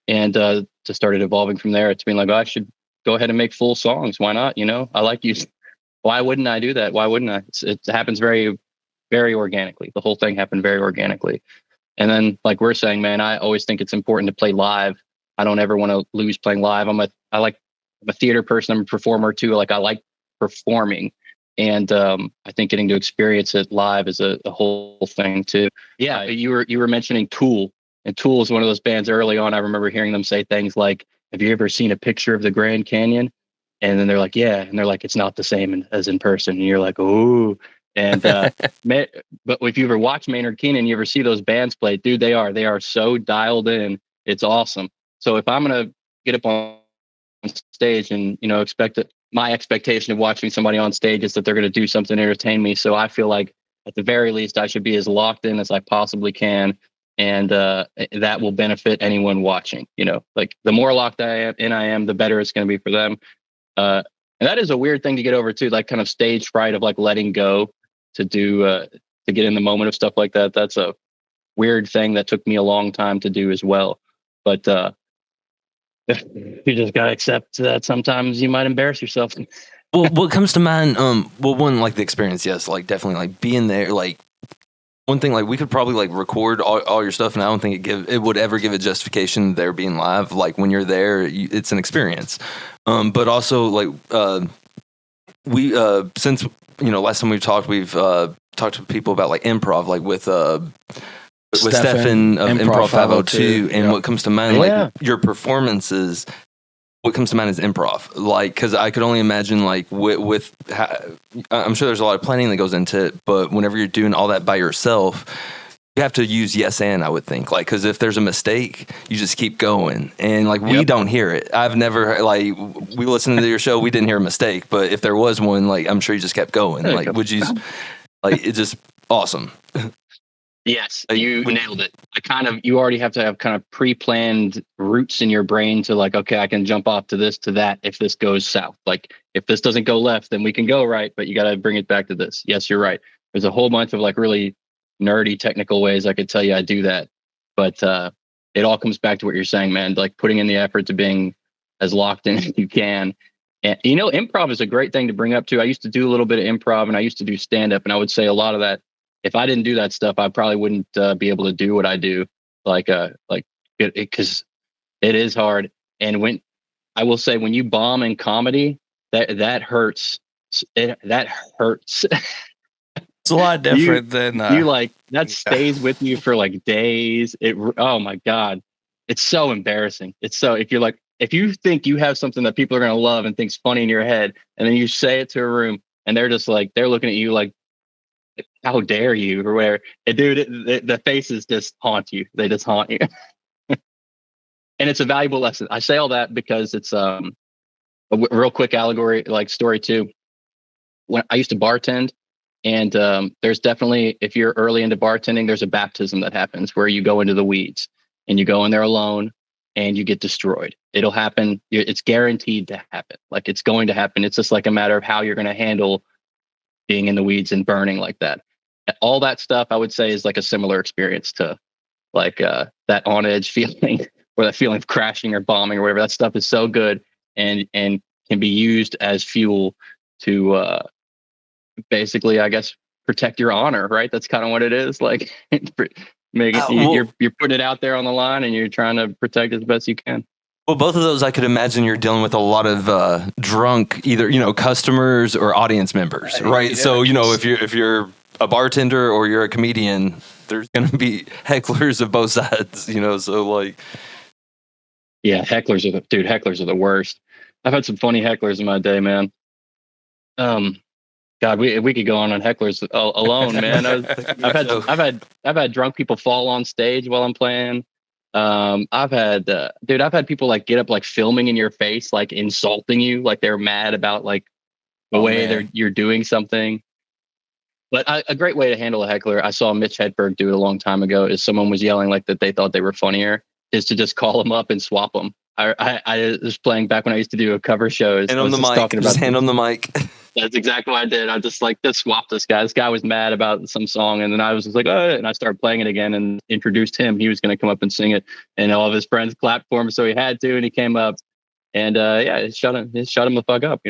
And just started evolving from there. It's being like, I should go ahead and make full songs. Why not? I like you. Why wouldn't I do that? Why wouldn't I? It happens very, very organically. The whole thing happened very organically. And then, like we're saying, man, I always think it's important to play live. I don't ever want to lose playing live. I'm a theater person. I'm a performer too. Like, I like performing. And I think getting to experience it live is a whole thing too. Yeah, you were mentioning Tool. And Tool is one of those bands early on. I remember hearing them say things like, have you ever seen a picture of the Grand Canyon? And then they're like, yeah. And they're like, it's not the same as in person. And you're like, oh. And but if you ever watch Maynard Keenan, you ever see those bands play, dude, they are so dialed in. It's awesome. So if I'm going to get up on stage and, my expectation of watching somebody on stage is that they're going to do something to entertain me. So I feel like at the very least, I should be as locked in as I possibly can. And that will benefit anyone watching. Like, the more locked I am, the better it's going to be for them. And that is a weird thing to get over too, like kind of stage fright of like letting go to do to get in the moment of stuff like that. That's a weird thing that took me a long time to do as well. But you just gotta accept that sometimes you might embarrass yourself. Well, what comes to mind? One, like the experience, yes, like definitely, like being there, like. One thing, like, we could probably like record all your stuff, and I don't think it would ever give a justification there being live. Like, when you're there, it's an experience. But also, like, we since last time we've talked to people about like improv, like with Stefan of Improv 502, and what comes to mind, like your performances. What comes to mind is improv, like, because I could only imagine, like, I'm sure there's a lot of planning that goes into it, but whenever you're doing all that by yourself, you have to use yes and, I would think, like, because if there's a mistake, you just keep going, and like we don't hear it. I've never, like, we listened to your show, we didn't hear a mistake, but if there was one, like, I'm sure you just kept going. Like, would you, like, it's just awesome. Yes, you nailed it. You already have to have kind of pre-planned routes in your brain to like, okay, I can jump off to this, to that, if this goes south. Like, if this doesn't go left, then we can go right, but you got to bring it back to this. Yes, you're right. There's a whole bunch of like really nerdy technical ways I could tell you I do that, but it all comes back to what you're saying, man. Like putting in the effort to being as locked in as you can. And improv is a great thing to bring up too. I used to do a little bit of improv, and I used to do stand up, and I would say a lot of that. If I didn't do that stuff, I probably wouldn't be able to do what I do. Because it is hard. And when I will say, when you bomb in comedy, that hurts. That hurts. It's a lot different than you like that stays with you for like days. Oh my God, it's so embarrassing. It's so, if you think you have something that people are gonna love and think's funny in your head, and then you say it to a room, and they're just like, they're looking at you like, how dare you, or where, dude, the faces just haunt you. They just haunt you. And it's a valuable lesson. I say all that because it's a real quick allegory, like story too. When I used to bartend, and there's definitely, if you're early into bartending, there's a baptism that happens where you go into the weeds and you go in there alone and you get destroyed. It'll happen. It's guaranteed to happen. Like, it's going to happen. It's just like a matter of how you're going to handle being in the weeds and burning like that. All that stuff, I would say, is like a similar experience to like that on edge feeling, or that feeling of crashing or bombing or whatever. That stuff is so good and can be used as fuel to basically, I guess, protect your honor, right? That's kind of what it is. Like, you're putting it out there on the line, and you're trying to protect it as best you can. Well, both of those, I could imagine you're dealing with a lot of drunk, either customers or audience members, right? So if you're a bartender or you're a comedian, there's going to be hecklers of both sides, So like, yeah, hecklers are the worst. I've had some funny hecklers in my day, man. God, we could go on hecklers alone, man. I've had drunk people fall on stage while I'm playing. I've had people like get up, like filming in your face, like insulting you, like they're mad about like the way you're doing something. But a great way to handle a heckler, I saw Mitch Hedberg do it a long time ago, is someone was yelling like that they thought they were funnier, is to just call them up and swap them. I was playing back when I used to do a cover show. And on the mic, just hand on the mic. That's exactly what I did. I just swapped this guy. This guy was mad about some song, and then I was just like, oh, and I started playing it again and introduced him. He was going to come up and sing it, and all of his friends clapped for him, so he had to, and he came up, and shut him the fuck up,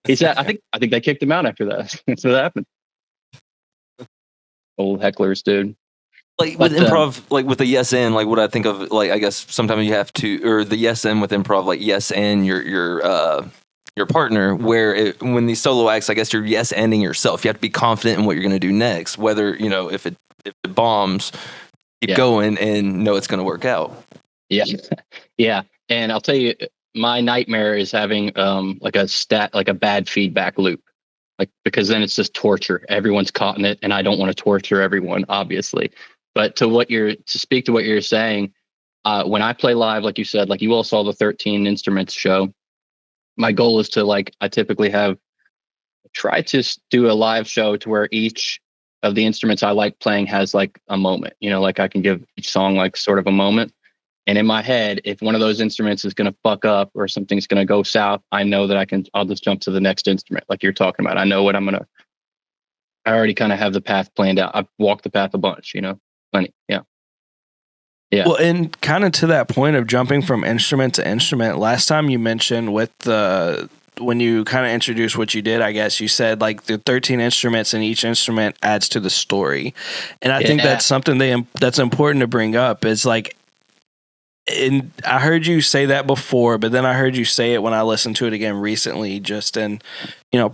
He said, I think they kicked him out after that. That's what happened. Old hecklers, dude. Like with improv, like with the yes and, like what I think of, like I guess sometimes you have to, or the yes and with improv, like yes and your partner, where when these solo acts, I guess you're yes anding yourself. You have to be confident in what you're going to do next, whether if it bombs, keep going and know it's going to work out. Yeah, yeah. And I'll tell you, my nightmare is having like a bad feedback loop. Like, because then it's just torture. Everyone's caught in it, and I don't want to torture everyone, obviously. But to speak to what you're saying, when I play live, like you said, like you all saw the 13 instruments show, my goal is to I typically try to do a live show to where each of the instruments I like playing has like a moment, like I can give each song like sort of a moment. And in my head, if one of those instruments is going to fuck up or something's going to go south, I know that I'll just jump to the next instrument. Like you're talking about, I know what I already kind of have the path planned out. I've walked the path a bunch, plenty. Yeah. Yeah. Well, and kind of to that point of jumping from instrument to instrument, last time you mentioned when you kind of introduced what you did, I guess you said like the 13 instruments and each instrument adds to the story. And I think that's something that's important to bring up is like, and I heard you say that before, but then I heard you say it when I listened to it again recently, just in,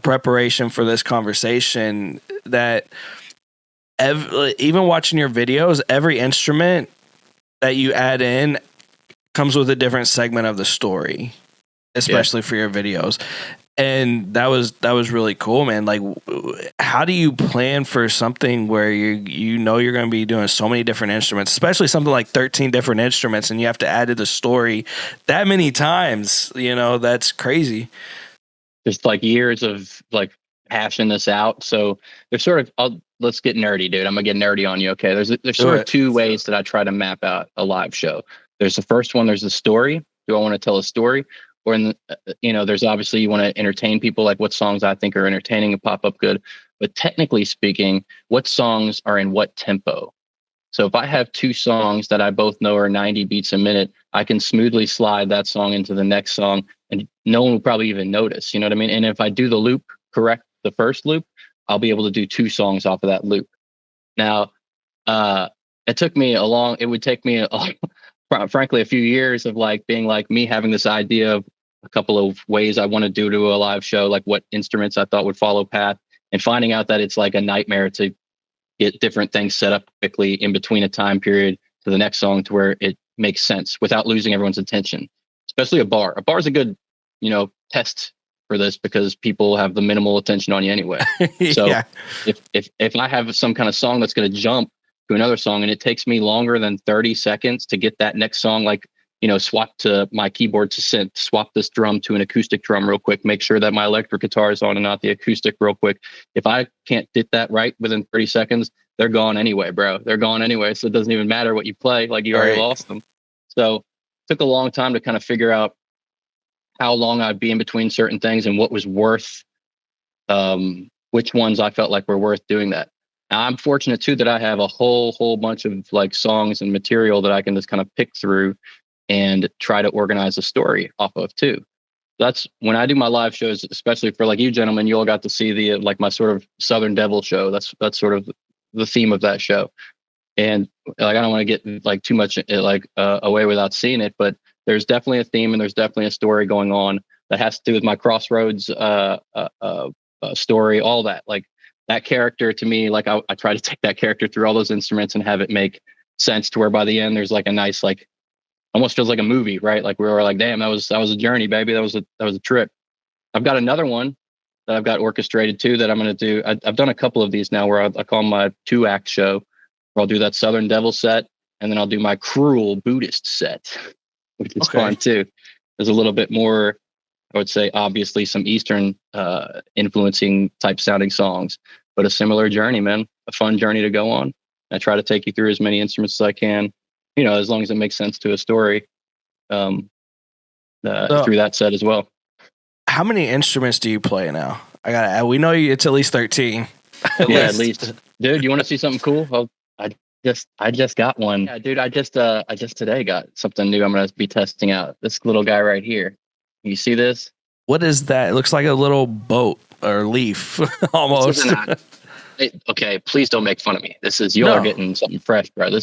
preparation for this conversation, that even watching your videos, every instrument that you add in comes with a different segment of the story, especially for your videos. And that was really cool, man. Like, how do you plan for something where you're going to be doing so many different instruments, especially something like 13 different instruments, and you have to add to the story that many times? That's crazy. Just like years of like hashing this out. So there's sort of, let's get nerdy, dude. I'm gonna get nerdy on you. Okay. There's sort of two ways that I try to map out a live show. There's the first one. There's the story. Do I want to tell a story? Or there's obviously you want to entertain people, like what songs I think are entertaining and pop up good. but technically speaking, what songs are in what tempo. So if I have two songs that I both know are 90 beats a minute, I can smoothly slide that song into the next song and no one will probably even notice. You know what I mean? And if I do the loop correct, the first loop, I'll be able to do two songs off of that loop. Now, it would take me frankly a few years of like being like me having this idea of a couple of ways I want to do to a live show, like what instruments I thought would follow path, and finding out that it's like a nightmare to get different things set up quickly in between a time period to the next song to where it makes sense without losing everyone's attention, especially a bar. A bar is a good, test for this because people have the minimal attention on you anyway. So Yeah. if I have some kind of song that's going to jump to another song and it takes me longer than 30 seconds to get that next song, like, swap to my keyboard to synth, swap this drum to an acoustic drum real quick, make sure that my electric guitar is on and not the acoustic real quick. If I can't get that right within 30 seconds, they're gone anyway, bro. They're gone anyway. So it doesn't even matter what you play. Like you already lost them. So it took a long time to kind of figure out how long I'd be in between certain things and what was worth, which ones I felt like were worth doing that. Now, I'm fortunate too that I have a whole bunch of like songs and material that I can just kind of pick through and try to organize a story off of too. That's when I do my live shows, especially for like you gentlemen, you all got to see the like my sort of Southern Devil show. That's sort of the theme of that show. And like I don't want to get like too much away without seeing it, but there's definitely a theme and there's definitely a story going on that has to do with my Crossroads story, all that. Like that character to me, like I try to take that character through all those instruments and have it make sense to where by the end there's like a nice like almost feels like a movie, right? Like we were like, damn, that was a journey, baby. That was a trip. I've got another one that I've got orchestrated too that I'm going to do. I've done a couple of these now where I call my 2-act show where I'll do that Southern Devil set and then I'll do my Cruel Buddhist set, which is fun too. There's a little bit more, I would say, obviously some Eastern influencing type sounding songs, but a similar journey, man, a fun journey to go on. I try to take you through as many instruments as I can, as long as it makes sense to a story through that set as well. How many instruments do you play now? We know it's at least 13. At least. Dude, you want to see something cool? Well, I just got one. Yeah, dude, I just today got something new I'm going to be testing out. This little guy right here. You see this? What is that? It looks like a little boat or leaf almost. Okay, please don't make fun of me. Y'all are getting something fresh, bro. I've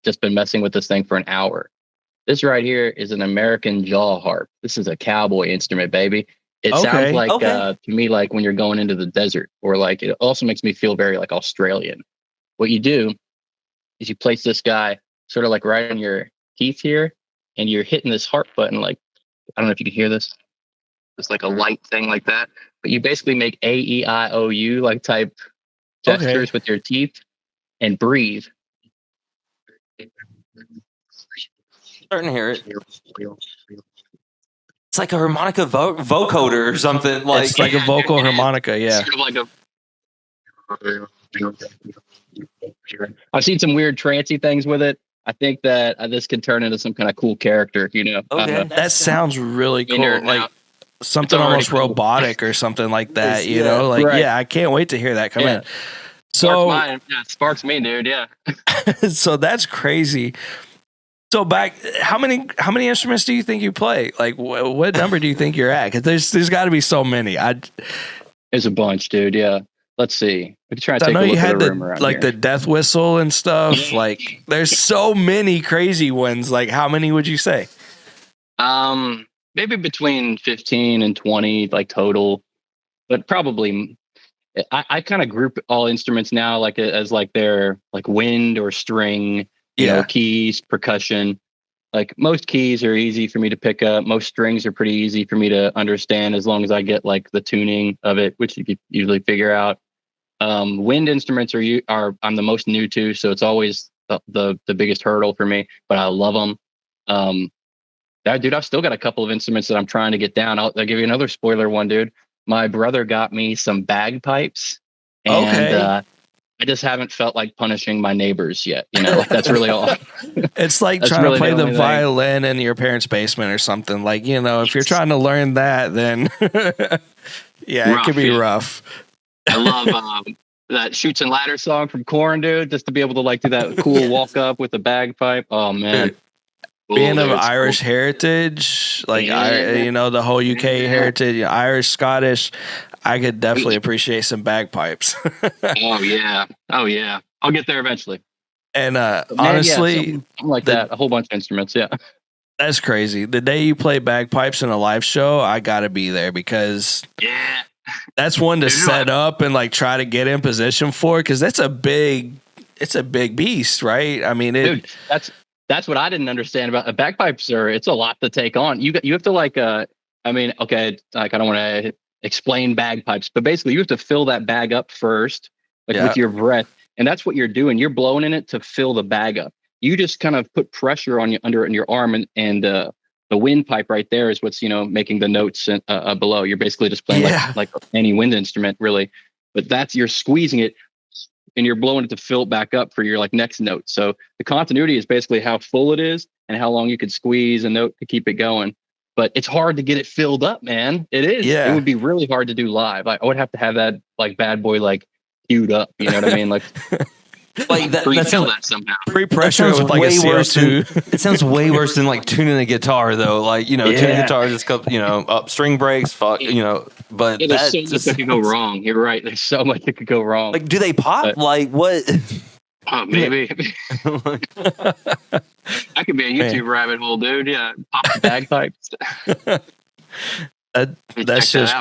just been messing with this thing for an hour. This right here is an American jaw harp. This is a cowboy instrument, baby. It sounds like, to me, like when you're going into the desert, or like, it also makes me feel very like Australian. What you do is you place this guy sort of like right on your teeth here, and you're hitting this harp button. Like, I don't know if you can hear this. It's like a light thing like that. But you basically make A-E-I-O-U like type gestures with your teeth and breathe. Starting to hear it. It's like a harmonica vocoder or something. It's like a vocal harmonica, yeah. Sort of like I've seen some weird trancey things with it. I think that this can turn into some kind of cool character, Okay. That sounds really cool. Like something almost robotic or something like that, I can't wait to hear that come in. So sparks me, dude. Yeah. So that's crazy. So how many instruments do you think you play? Like what number do you think you're at? Because there's got to be so many. There's a bunch, dude. Yeah. Let's see. We can try and take a look at the room around here. The death whistle and stuff. Like there's so many crazy ones. Like how many would you say? Maybe between 15 and 20, like total, but probably I kind of group all instruments now like as like they're like wind or string, keys, percussion. Like most keys are easy for me to pick up. Most strings are pretty easy for me to understand as long as I get like the tuning of it, which you could usually figure out. Wind instruments are I'm the most new to, so it's always the biggest hurdle for me, but I love them. Dude, I've still got a couple of instruments that I'm trying to get down. I'll give you another spoiler one, dude. My brother got me some bagpipes, and I just haven't felt like punishing my neighbors yet. Like that's really all. It's like trying to play the violin in your parents' basement or something. Like, if you're trying to learn that, then it could be rough. I love that Shoots and Ladders song from Korn, dude. Just to be able to like do that cool walk up with the bagpipe. Oh man. Dude, being of Irish heritage, like the whole UK heritage, Irish, Scottish, I could definitely appreciate some bagpipes. Oh yeah. I'll get there eventually. And honestly, something like the, that, a whole bunch of instruments. Yeah, that's crazy. The day you play bagpipes in a live show, I gotta be there because that's one to set up and like try to get in position for, because it's a big beast, right? I mean, dude, that's what I didn't understand about bagpipes. It's a lot to take on. You have to like I mean, okay, like I don't want to explain bagpipes, but basically you have to fill that bag up first, like with your breath, and that's what you're doing. You're blowing in it to fill the bag up. You just kind of put pressure on your arm, and the windpipe right there is what's making the notes below. You're basically just playing like any wind instrument, really, but you're squeezing it and you're blowing it to fill it back up for your like next note. So the continuity is basically how full it is and how long you could squeeze a note to keep it going. But it's hard to get it filled up, man. It is. Yeah. It would be really hard to do live. I would have to have that like bad boy like queued up. You know what I mean? Like that sounds that somehow. Pre-pressure with like a CO2. It sounds way worse than like tuning a guitar, though. Like tuning a guitar, just up string breaks, fuck, But there's so much that could go wrong. You're right. There's so much that could go wrong. Like, do they pop? Like what? Oh, maybe. That could be a YouTube rabbit hole, dude. Yeah, pop the bagpipes. That's just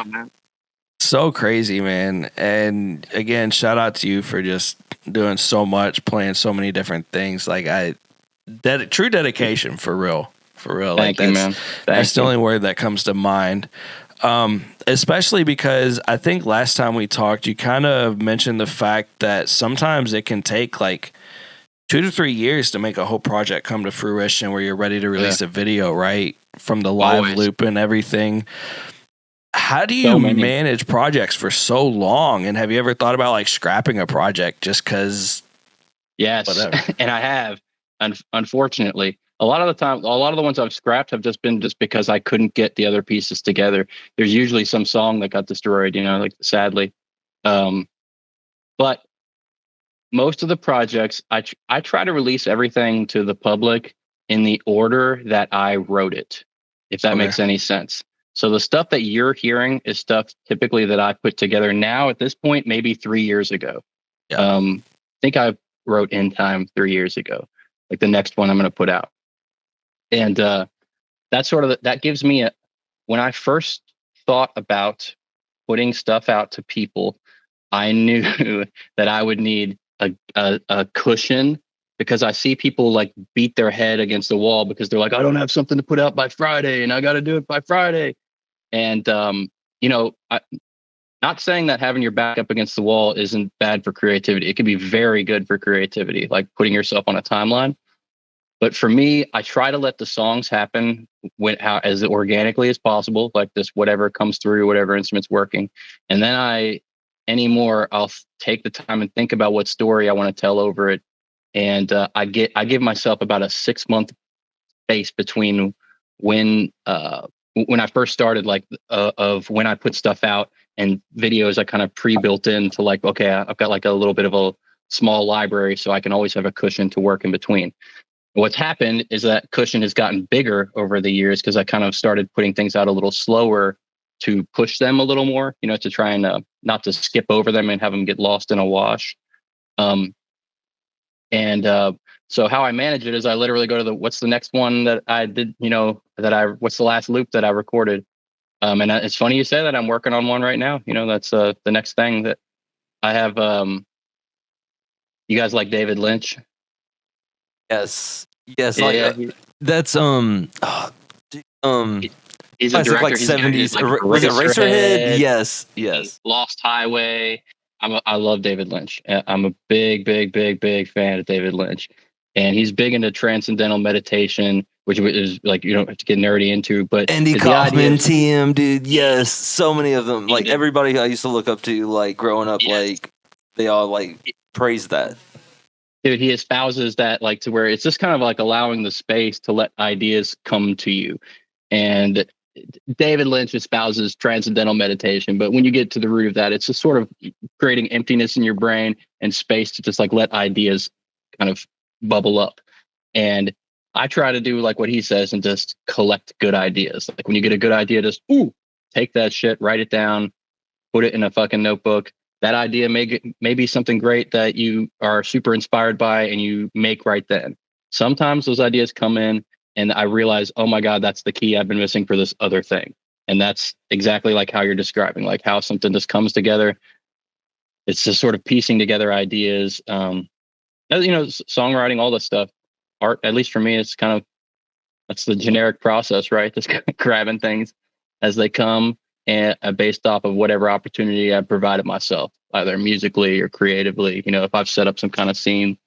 so crazy, man. And again, shout out to you for just doing so much, playing so many different things. Like true dedication, for real. Thank you, man. That's the only word that comes to mind. Especially because I think last time we talked, you kind of mentioned the fact that sometimes it can take like 2 to 3 years to make a whole project come to fruition where you're ready to release a video, right? From the live loop and everything. How do you manage projects for so long? And have you ever thought about like scrapping a project just because? Yes, whatever. And I have, unfortunately. A lot of the time, a lot of the ones I've scrapped have just been because I couldn't get the other pieces together. There's usually some song that got destroyed, like sadly. But most of the projects, I try to release everything to the public in the order that I wrote it, if that makes any sense. So the stuff that you're hearing is stuff typically that I put together now at this point, maybe 3 years ago. Yeah. I think I wrote In Time 3 years ago, like the next one I'm going to put out. And that's sort of that gives me when I first thought about putting stuff out to people, I knew that I would need a cushion, because I see people like beat their head against the wall because they're like, I don't have something to put out by Friday and I got to do it by Friday. And, not saying that having your back up against the wall isn't bad for creativity. It can be very good for creativity, like putting yourself on a timeline. But for me, I try to let the songs happen as organically as possible, like this, whatever comes through, whatever instrument's working. And then I'll take the time and think about what story I want to tell over it. And I give myself about a 6-month space between when I first started, like of when I put stuff out, and videos I kind of pre-built into like, okay, I've got like a little bit of a small library, so I can always have a cushion to work in between. What's happened is that cushion has gotten bigger over the years because I kind of started putting things out a little slower to push them a little more, to try and not to skip over them and have them get lost in a wash. So how I manage it is I literally go to what's the next one that I did, what's the last loop that I recorded? And it's funny you say that. I'm working on one right now. That's the next thing that I have. You guys like David Lynch? Yes. Yeah, that's he's a director. Like 70s. Like was it Eraserhead? Yes. Lost Highway. I love David Lynch. I'm a big fan of David Lynch, and he's big into transcendental meditation, which is like you don't have to get nerdy into. But Andy Kaufman, TM, dude. Yes, so many of them. Like everybody I used to look up to, like growing up, like they all like praise that. Dude, he espouses that like to where it's just kind of like allowing the space to let ideas come to you. And David Lynch espouses transcendental meditation, but when you get to the root of that, it's just sort of creating emptiness in your brain and space to just like let ideas kind of bubble up. And I try to do like what he says and just collect good ideas. Like when you get a good idea, just take that shit, write it down, put it in a fucking notebook. That idea may be something great that you are super inspired by and you make right then. Sometimes those ideas come in and I realize, oh my God, that's the key I've been missing for this other thing. And that's exactly like how you're describing, like how something just comes together. It's just sort of piecing together ideas. Songwriting, all this stuff. Art, at least for me, it's kind of, that's the generic process, right? Just grabbing things as they come and based off of whatever opportunity I've provided myself, either musically or creatively. If I've set up some kind of scene,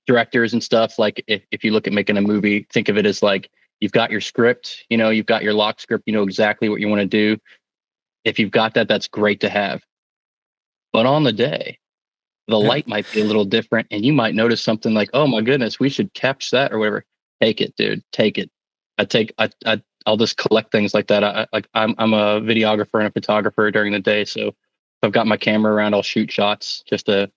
directors and stuff, like if you look at making a movie, think of it as like you've got your script, you've got your lock script, you know exactly what you want to do. If you've got that, that's great to have. But on the day, the light might be a little different and you might notice something like, oh my goodness, we should capture that or whatever. Take it, dude. Take it. I'll just collect things like that. I'm a videographer and a photographer during the day. So if I've got my camera around, I'll shoot shots just to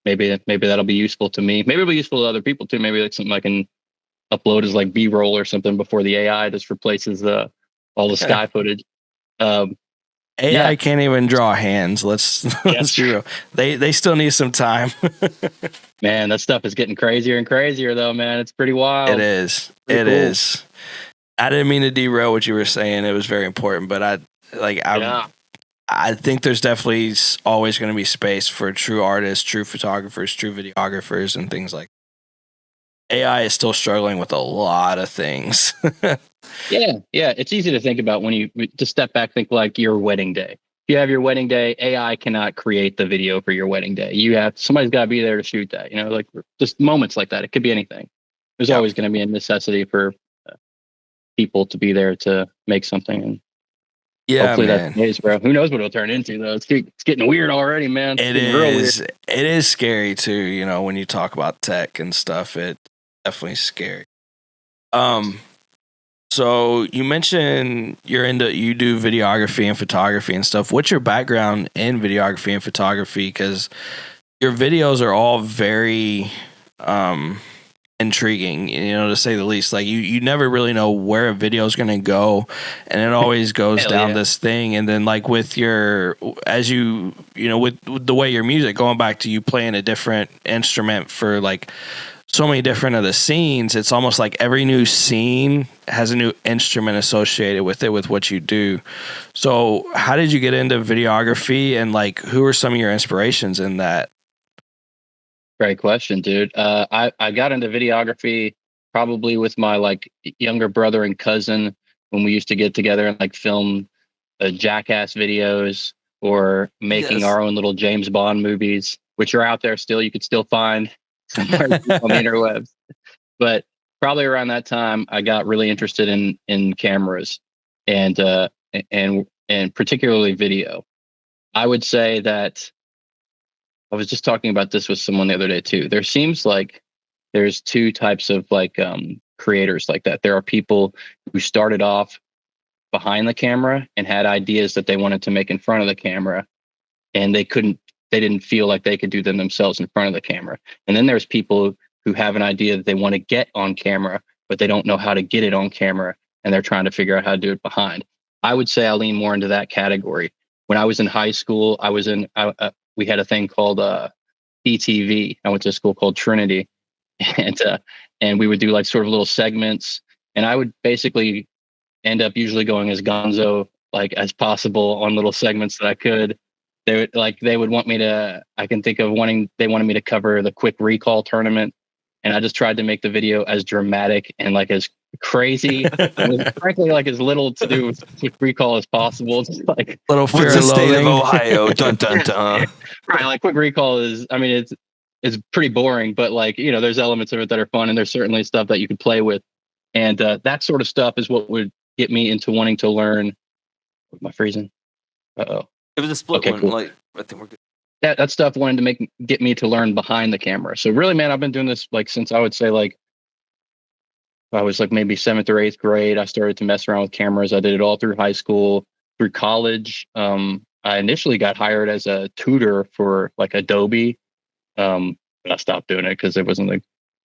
maybe that'll be useful to me. Maybe it'll be useful to other people too. Maybe like something I can upload as like B-roll or something before the AI just replaces all the sky footage. AI can't even draw hands. Let's be real. They still need some time. Man, that stuff is getting crazier and crazier though, man. It's pretty wild. It is. It is. I didn't mean to derail what you were saying. It was very important, but I think there's definitely always going to be space for true artists, true photographers, true videographers, and things like that. AI is still struggling with a lot of things. Yeah. It's easy to think about when you just step back, think like your wedding day. If you have your wedding day, AI cannot create the video for your wedding day. Somebody's got to be there to shoot that. Like just moments like that. It could be anything. There's always going to be a necessity for people to be there to make something. And hopefully that's the case, bro. Who knows what it'll turn into though? It's getting weird already, man. It is scary too. When you talk about tech and stuff, it's definitely scary. So you mentioned you do videography and photography and stuff. What's your background in videography and photography? Because your videos are all very intriguing, to say the least. Like you never really know where a video is going to go, and it always goes down this thing. And then like with with the way your music, going back to you playing a different instrument for like so many different of the scenes, it's almost like every new scene has a new instrument associated with it, with what you do. So how did you get into videography, and like who are some of your inspirations in that? Great question, dude. I got into videography probably with my like younger brother and cousin when we used to get together and like film Jackass videos or making our own little James Bond movies, which are out there still. You could still find somewhere on the interwebs. But probably around that time, I got really interested in cameras and particularly video. I would say that I was just talking about this with someone the other day too. There seems like there's two types of like creators like that. There are people who started off behind the camera and had ideas that they wanted to make in front of the camera, and they didn't feel like they could do them themselves in front of the camera. And then there's people who have an idea that they want to get on camera, but they don't know how to get it on camera, and they're trying to figure out how to do it behind. I would say I lean more into that category. When I was in high school, we had a thing called ETV. I went to a school called Trinity, and we would do like sort of little segments, and I would basically end up usually going as gonzo like as possible on little segments that I could. They would want me to, I can think of they wanted me to cover the quick recall tournament. And I just tried to make the video as dramatic and like as crazy, frankly, like as little to do with quick recall as possible. It's like little fear the state of Ohio. Dun, dun, dun. Right. Like quick recall it's pretty boring, but like, there's elements of it that are fun, and there's certainly stuff that you could play with. And that sort of stuff is what would get me into wanting to learn. Am I freezing? Uh-oh. It was a split one. Cool. Like, I think we're good. That stuff wanted to get me to learn behind the camera. So really, man, I've been doing this like since I would say like I was like maybe 7th or 8th grade. I started to mess around with cameras. I did it all through high school, through college. I initially got hired as a tutor for like Adobe, but I stopped doing it because it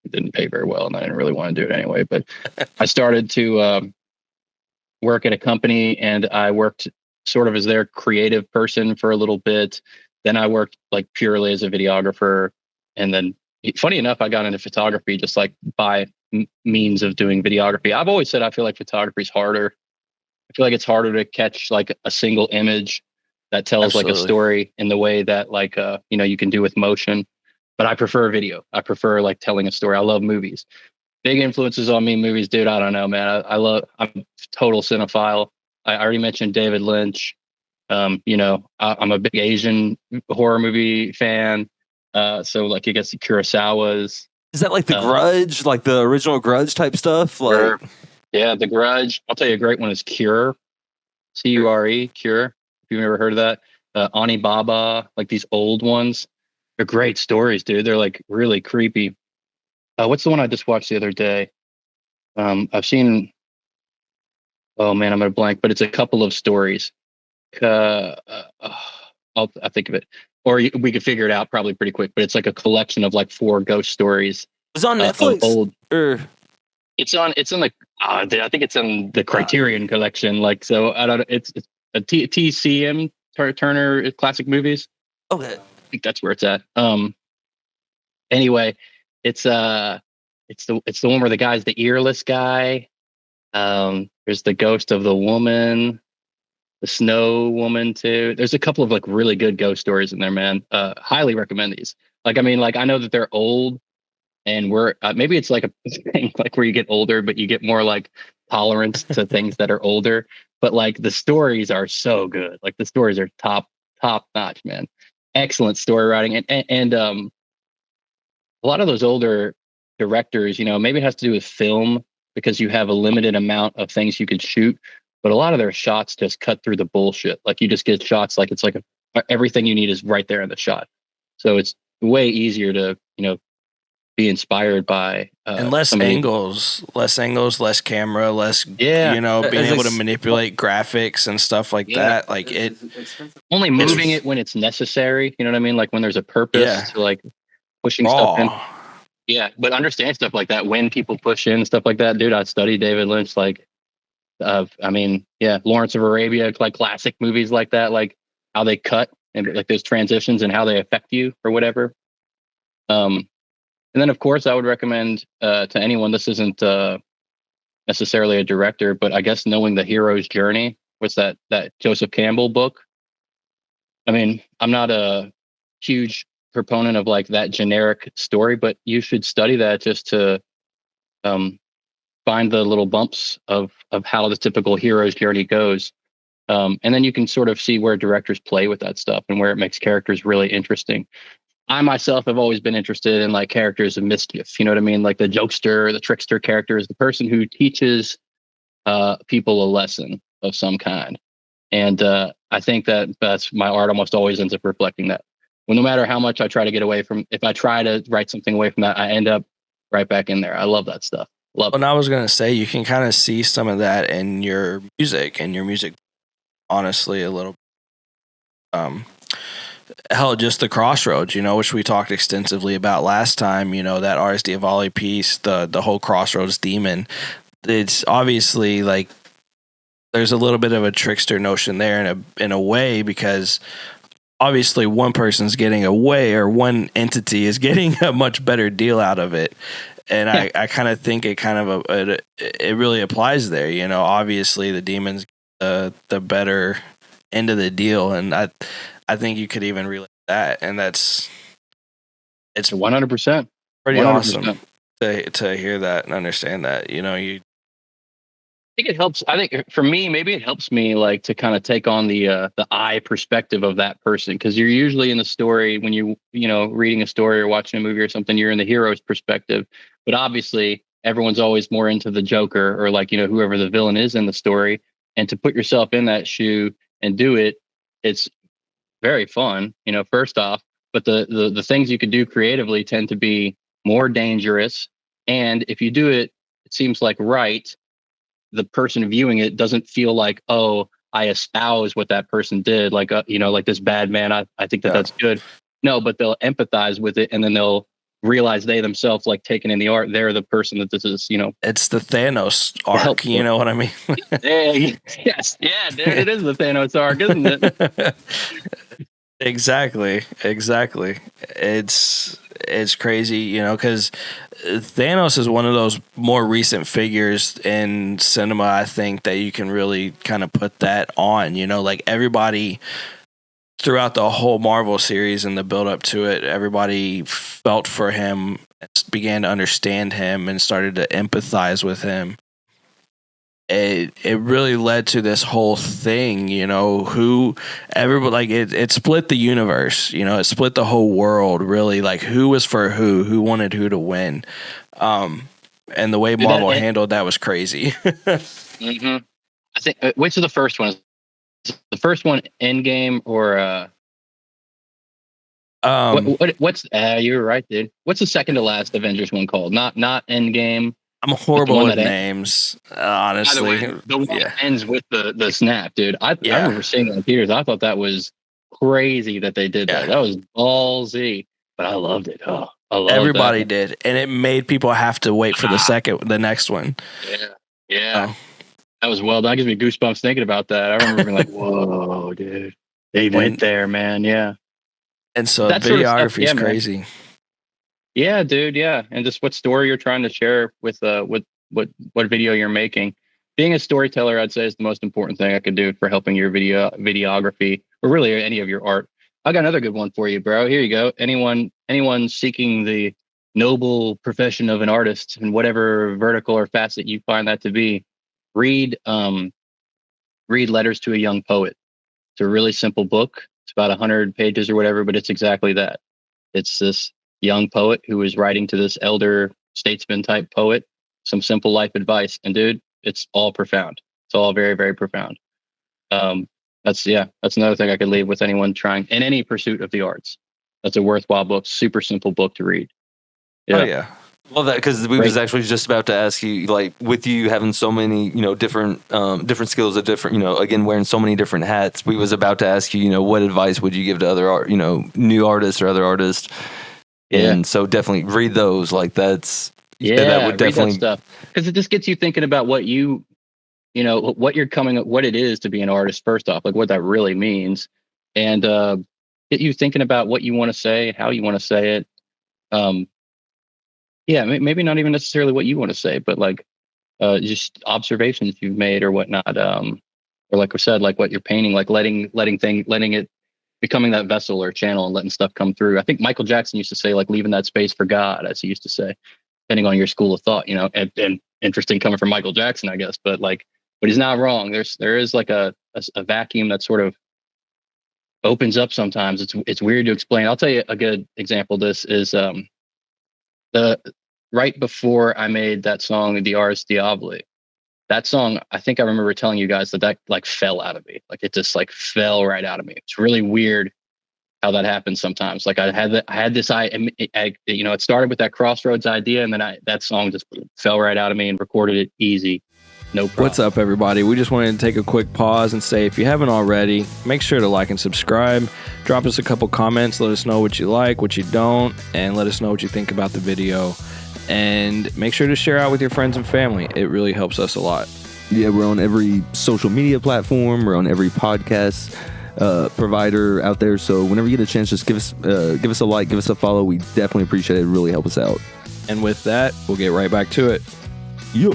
didn't pay very well, and I didn't really want to do it anyway. But I started to work at a company, and I worked sort of as their creative person for a little bit. Then I worked like purely as a videographer, and then funny enough, I got into photography just like by means of doing videography. I've always said I feel like photography is harder. I feel like it's harder to catch like a single image that tells Absolutely. like a story in the way that like you can do with motion. But I prefer video. I prefer like telling a story. I love movies. Big influences on me, movies, dude. I don't know, man. I'm a total cinephile. I already mentioned David Lynch. I'm a big Asian horror movie fan. So like I guess the Kurosawas. Is that like the Grudge, like the original Grudge type stuff? Like, Sure. Yeah, The Grudge. I'll tell you a great one is Cure. Cure. Cure. If you've ever heard of that. Ani Baba, like these old ones. They're great stories, dude. They're like really creepy. What's the one I just watched the other day? I've seen. Oh man, I'm gonna blank, but it's a couple of stories. I'll think of it, or we could figure it out probably pretty quick. But it's like a collection of like 4 ghost stories. it's on Of Netflix. old. Or It's in the. I think it's in the Criterion collection. Like so, I don't. It's a TCM Turner Classic Movies. okay, I think that's where it's at. Anyway, it's the one where the guy's the earless guy. There's the ghost of the woman, the snow woman too. There's a couple of like really good ghost stories in there, man. Highly recommend these. Like, I mean, like I know that they're old, and we're maybe it's like a thing like where you get older, but you get more like tolerance to things that are older. But like the stories are so good. Like the stories are top notch, man. Excellent story writing, and a lot of those older directors, maybe it has to do with film because you have a limited amount of things you could shoot, but a lot of their shots just cut through the bullshit. Like you just get shots like it's like everything you need is right there in the shot. So it's way easier to, be inspired by And less angles, less camera, less, Yeah. being able to manipulate graphics and stuff like Yeah. that. Like only moving it when it's necessary. You know what I mean? Like when there's a purpose to like pushing stuff in. raw. Yeah, but understand stuff like that when people push in and stuff like that, dude. I studied David Lynch, like, Lawrence of Arabia, like classic movies like that, like how they cut and like those transitions and how they affect you or whatever. And then of course I would recommend to anyone. This isn't necessarily a director, but I guess knowing the hero's journey. What's that Joseph Campbell book? I mean, I'm not a huge proponent of like that generic story, but you should study that just to find the little bumps of how the typical hero's journey goes. And then you can sort of see where directors play with that stuff and where it makes characters really interesting. I myself have always been interested in like characters of mischief. You know what I mean? Like the jokester, the trickster character is the person who teaches people a lesson of some kind. And I think that's my art almost always ends up reflecting that. Well, no matter how much I try to get away from, if I try to write something away from that, I end up right back in there. I love that stuff. Love it. And I was going to say, you can kind of see some of that in your music, honestly, a little. Hell, just the Crossroads, which we talked extensively about last time, that Ars Diaboli piece, the whole Crossroads demon. It's obviously like there's a little bit of a trickster notion there in a way, because obviously one person's getting away, or one entity is getting a much better deal out of it. And I kind of think it it really applies there. Obviously the demons the better end of the deal, and I think you could even relate that, and it's 100%. pretty 100%. awesome to hear that and understand that. I think it helps. I think for me, maybe it helps me like to kind of take on the I perspective of that person, because you're usually in the story when you reading a story or watching a movie or something. You're in the hero's perspective, but obviously everyone's always more into the Joker or like whoever the villain is in the story. And to put yourself in that shoe and do it, it's very fun. First off, but the things you could do creatively tend to be more dangerous. And if you do it it seems like right, the person viewing it doesn't feel like, oh, I espouse what that person did, like like this bad man. I think that's good. No, but they'll empathize with it, and then they'll realize they themselves, like taking in the art, they're the person that this is. It's the Thanos arc. Helpful. You know what I mean? Yes, yeah, dude, it is the Thanos arc, isn't it? Exactly. It's crazy, because Thanos is one of those more recent figures in cinema, I think, that you can really kind of put that on. Like everybody throughout the whole Marvel series and the build up to it, everybody felt for him, began to understand him, and started to empathize with him. It really led to this whole thing, who everybody, like it split the universe, it split the whole world, really, like who was for who wanted who to win. And the way Marvel handled that was crazy. Mm-hmm. I think, which of the first one is the first one, Endgame or what's you're right, dude. What's the second to last Avengers one called? Not Endgame. I'm horrible with names, honestly. The one that ends with the snap, dude. I remember seeing that in theaters. I thought that was crazy that they did that. That was ballsy, but I loved it. Oh, I loved Everybody that. did, and it made people have to wait for the next one. Yeah. That was well done. That gives me goosebumps thinking about that. I remember being like, "Whoa, dude, they went there, man." Yeah. And so that videography is crazy. Man. Yeah, dude. Yeah, and just what story you're trying to share with what video you're making. Being a storyteller, I'd say, is the most important thing I could do for helping your videography, or really any of your art. I got another good one for you, bro. Here you go. Anyone seeking the noble profession of an artist in whatever vertical or facet you find that to be, read Letters to a Young Poet. It's a really simple book. It's about 100 pages or whatever, but it's exactly that. It's this young poet who is writing to this elder statesman type poet some simple life advice, and dude, it's all profound. It's all very, very profound. That's another thing I could leave with anyone trying in any pursuit of the arts. That's a worthwhile book. Super simple book to read. Yeah. Oh yeah, love that, because we was actually just about to ask you, like, with you having so many different skills of different, again, wearing so many different hats, we was about to ask you, what advice would you give to other new artists or other artists. And so definitely read those. Like that would definitely read that stuff, because it just gets you thinking about what what you're what it is to be an artist. First off, like what that really means, and get you thinking about what you want to say, how you want to say it. Maybe not even necessarily what you want to say, but like just observations you've made or whatnot. Or like I said, like what you're painting, like letting it. Becoming that vessel or channel and letting stuff come through. I think Michael Jackson used to say, like, leaving that space for God, as he used to say, depending on your school of thought, and interesting coming from Michael Jackson, I guess, but he's not wrong. There is like a vacuum that sort of opens up sometimes. It's weird to explain. I'll tell you a good example of this is the right before I made that song, the Ars Diabli. That song, I think I remember telling you guys that like fell out of me. Like it just like fell right out of me. It's really weird how that happens sometimes. Like I had this, it started with that Crossroads idea, and then that song just fell right out of me and recorded it easy. No problem. What's up, everybody? We just wanted to take a quick pause and say, if you haven't already, make sure to like and subscribe. Drop us a couple comments. Let us know what you like, what you don't, and let us know what you think about the video. And make sure to share out with your friends and family. It really helps us a lot. Yeah, we're on every social media platform. We're on every podcast provider out there. So whenever you get a chance, just give us a like, give us a follow. We definitely appreciate it. It really help us out. And with that, we'll get right back to it. Yo.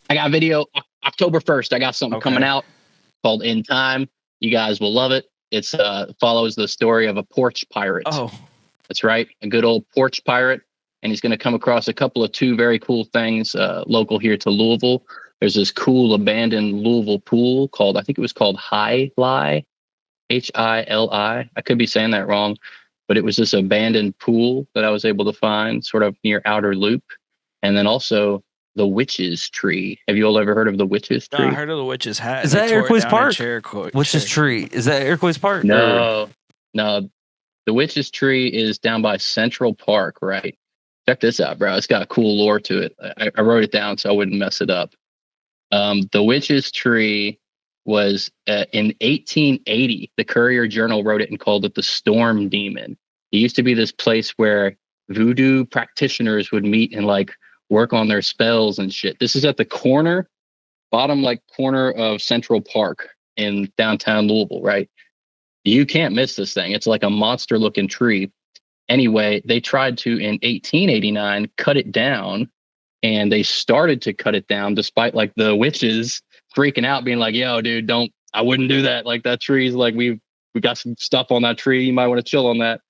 I got a video October 1st. I got something coming out called In Time. You guys will love it. It's follows the story of a porch pirate. Oh, that's right. A good old porch pirate. And he's going to come across two very cool things local here to Louisville. There's this cool abandoned Louisville pool called High Lie, Hili. I could be saying that wrong, but it was this abandoned pool that I was able to find sort of near Outer Loop. And then also the Witch's Tree. Have you all ever heard of the Witch's Tree? No, I heard of the Witch's Hat. Is that Iroquois Park? Witch's Tree. Is that Iroquois Park? No. The Witch's Tree is down by Central Park, right? check this out, bro. It's got a cool lore to it. I wrote it down so I wouldn't mess it up. The witch's tree was in 1880. The Courier Journal wrote it and called it the Storm Demon. It used to be this place where voodoo practitioners would meet and like work on their spells and shit. This is at the bottom corner of Central Park in downtown Louisville, right? You can't miss this thing. It's like a monster looking tree. Anyway, they tried to, in 1889, cut it down, and they started to cut it down despite like the witches freaking out, being like, yo, dude, I wouldn't do that. Like that tree's like, we got some stuff on that tree. You might want to chill on that.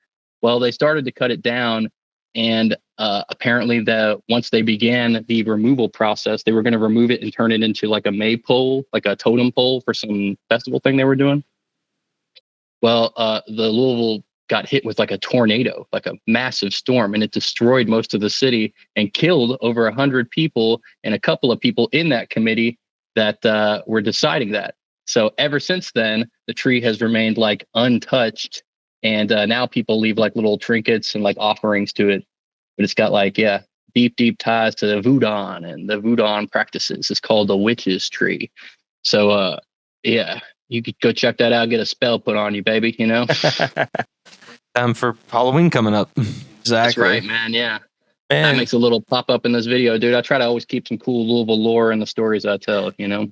Well, they started to cut it down. And apparently once they began the removal process, they were going to remove it and turn it into like a maypole, like a totem pole for some festival thing they were doing. Well, the Louisville got hit with like a tornado, like a massive storm, and it destroyed most of the city and killed over 100 people and a couple of people in that committee that were deciding that. So ever since then, the tree has remained like untouched. And now people leave like little trinkets and like offerings to it. But it's got like, deep ties to the voodoo and the voodoo practices. It's called the witch's tree. So, you could go check that out, get a spell put on you, baby, you know? Time for Halloween coming up. Exactly. That's right, man. Yeah. Man. That makes a little pop up in this video, dude. I try to always keep some cool Louisville lore in the stories I tell, you know?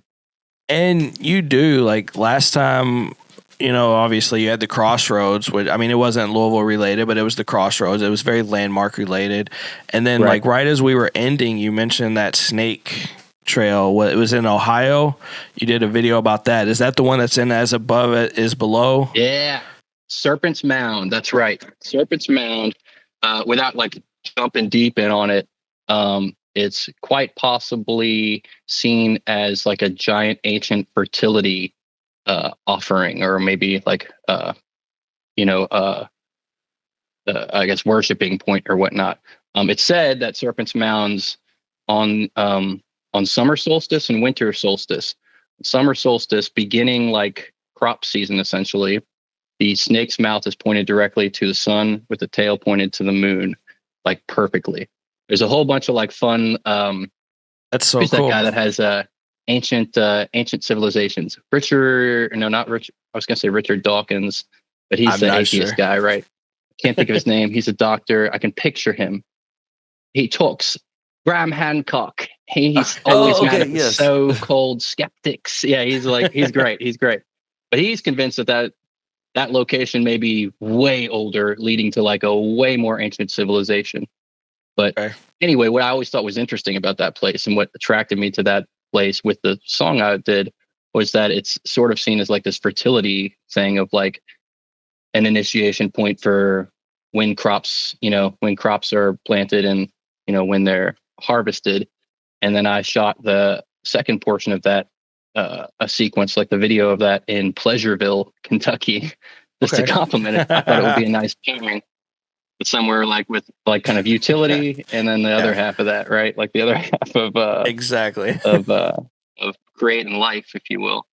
And you do, like last time, you know, obviously you had the Crossroads, which, I mean, it wasn't Louisville related, but it was the Crossroads. It was very landmark related. And then like right as we were ending, you mentioned that snake trail. It was in Ohio. You did a video about that. Is that the one that's in As Above It Is Below? Yeah. Serpent's Mound. That's right. Serpent's Mound. Without like jumping deep in on it, it's quite possibly seen as like a giant ancient fertility offering, or maybe like I guess worshiping point or whatnot. It's said that Serpent's Mounds on summer solstice and winter solstice. Summer solstice, beginning like crop season, essentially, the snake's mouth is pointed directly to the sun with the tail pointed to the moon, like perfectly. There's a whole bunch of like fun. That's so cool. That guy that has ancient civilizations. Not Richard. I was gonna say Richard Dawkins, but he's the atheist guy, right? Can't think of his name. He's a doctor. I can picture him. He talks Graham Hancock. He's always mad at the so-called skeptics. Yeah, he's great. He's great. But he's convinced that location may be way older, leading to like a way more ancient civilization. But anyway, what I always thought was interesting about that place and what attracted me to that place with the song I did was that it's sort of seen as like this fertility thing of like an initiation point for when crops are planted and, you know, when they're harvested. And then I shot the second portion of that, a sequence, like the video of that in Pleasureville, Kentucky, just to compliment it. I thought it would be a nice pairing. Somewhere like with like kind of utility, and then the other half of that, right? Like the other half of exactly of creating life, if you will.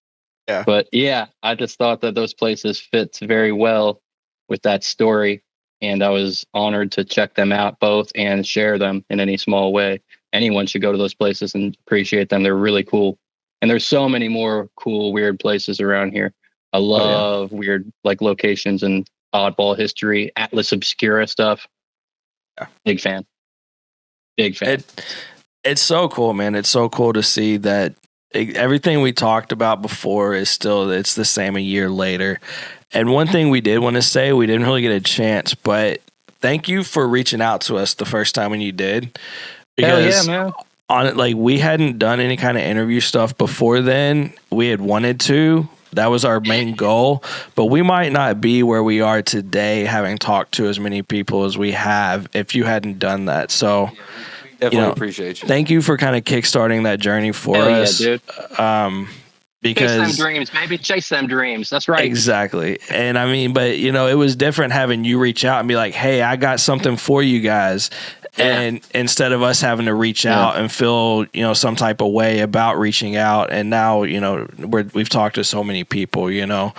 Yeah. But yeah, I just thought that those places fit very well with that story, and I was honored to check them out both and share them in any small way. Anyone should go to those places and appreciate them. They're really cool, and there's so many more cool, weird places around here. I love weird like locations and oddball history, Atlas Obscura stuff. Yeah. Big fan. It's so cool, man. It's so cool to see that everything we talked about before it's the same a year later. And one thing we did want to say, we didn't really get a chance, but thank you for reaching out to us the first time when you did. Because man. We hadn't done any kind of interview stuff before then. We had wanted to. That was our main goal, but we might not be where we are today having talked to as many people as we have if you hadn't done that. So definitely appreciate you. Thank you for kind of kickstarting that journey for us. Yeah, dude. Because chase them dreams, baby. Chase them dreams. That's right. Exactly. And I mean, but you know, it was different having you reach out and be like, hey, I got something for you guys. And instead of us having to reach out and feel, some type of way about reaching out, and now, we've talked to so many people, like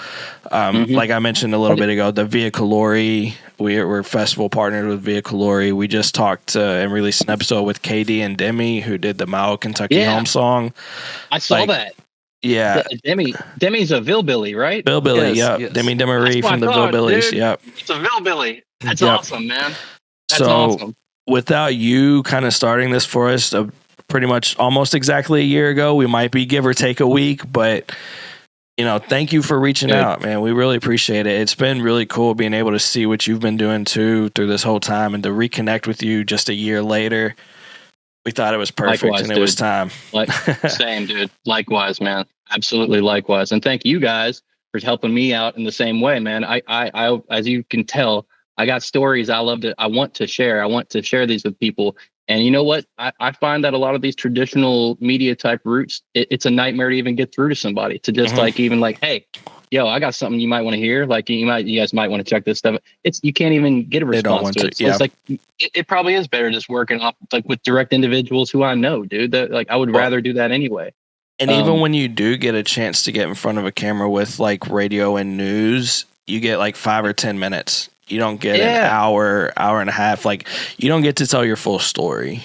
I mentioned a little bit ago, the Via Calori, we're festival partnered with Via Calori. We just talked and released an episode with KD and Demi, who did the Mao Kentucky Home Song. I saw that. Yeah. Demi's a Villbilly, right? Villbilly, yes. Demi Demery from the Villbillies, yep. It's a Villbilly. That's awesome, man. That's so, awesome. Without you kind of starting this for us pretty much almost exactly a year ago, we might be give or take a week, but thank you for reaching out, man. We really appreciate it. It's been really cool being able to see what you've been doing too through this whole time, and to reconnect with you just a year later. We thought it was perfect. Likewise, and it was time. Same, dude. Likewise, man. Absolutely likewise. And thank you guys for helping me out in the same way, man. I as you can tell, I got stories I want to share. I want to share these with people. And you know what? I find that a lot of these traditional media type routes, it's a nightmare to even get through to somebody, to just hey, yo, I got something you might want to hear. Like you guys might want to check this stuff. You can't even get a response to it. So it's like, it probably is better just working off like with direct individuals who I know, dude. That I would rather do that anyway. And even when you do get a chance to get in front of a camera with like radio and news, you get like 5 or 10 minutes. You don't get an hour and a half. Like you don't get to tell your full story,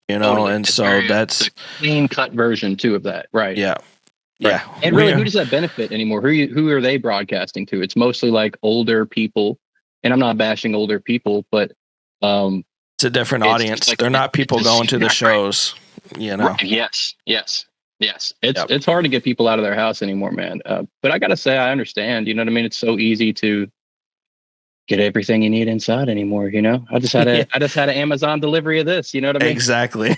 Totally. And so that's a clean cut version too of that. Right. Yeah. Right. Yeah. And really, who does that benefit anymore? Who are they broadcasting to? It's mostly like older people, and I'm not bashing older people, but it's a different audience. They're not people going to the shows, Right. Yes. It's hard to get people out of their house anymore, man. But I gotta say, I understand. You know what I mean? It's so easy to get everything you need inside anymore. I just had an Amazon delivery of this. You know what I mean? Exactly.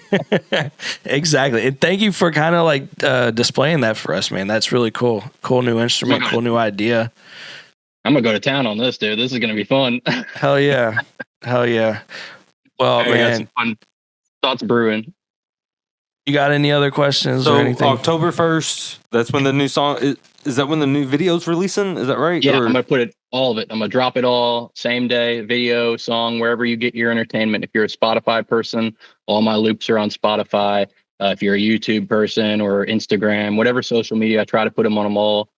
Exactly. And thank you for kind of like displaying that for us, man. That's really cool. Cool new instrument. Cool new idea. I'm gonna go to town on this, dude. This is gonna be fun. Hell yeah. Well, man, got some fun thoughts brewing. You got any other questions so or anything? October 1st, that's when the new song is that when the new video's releasing? Is that right? Yeah, I'm gonna put all of it. I'm gonna drop it all same day, video, song, wherever you get your entertainment. If you're a Spotify person, all my loops are on Spotify. If you're a YouTube person or Instagram, whatever social media, I try to put them on them all.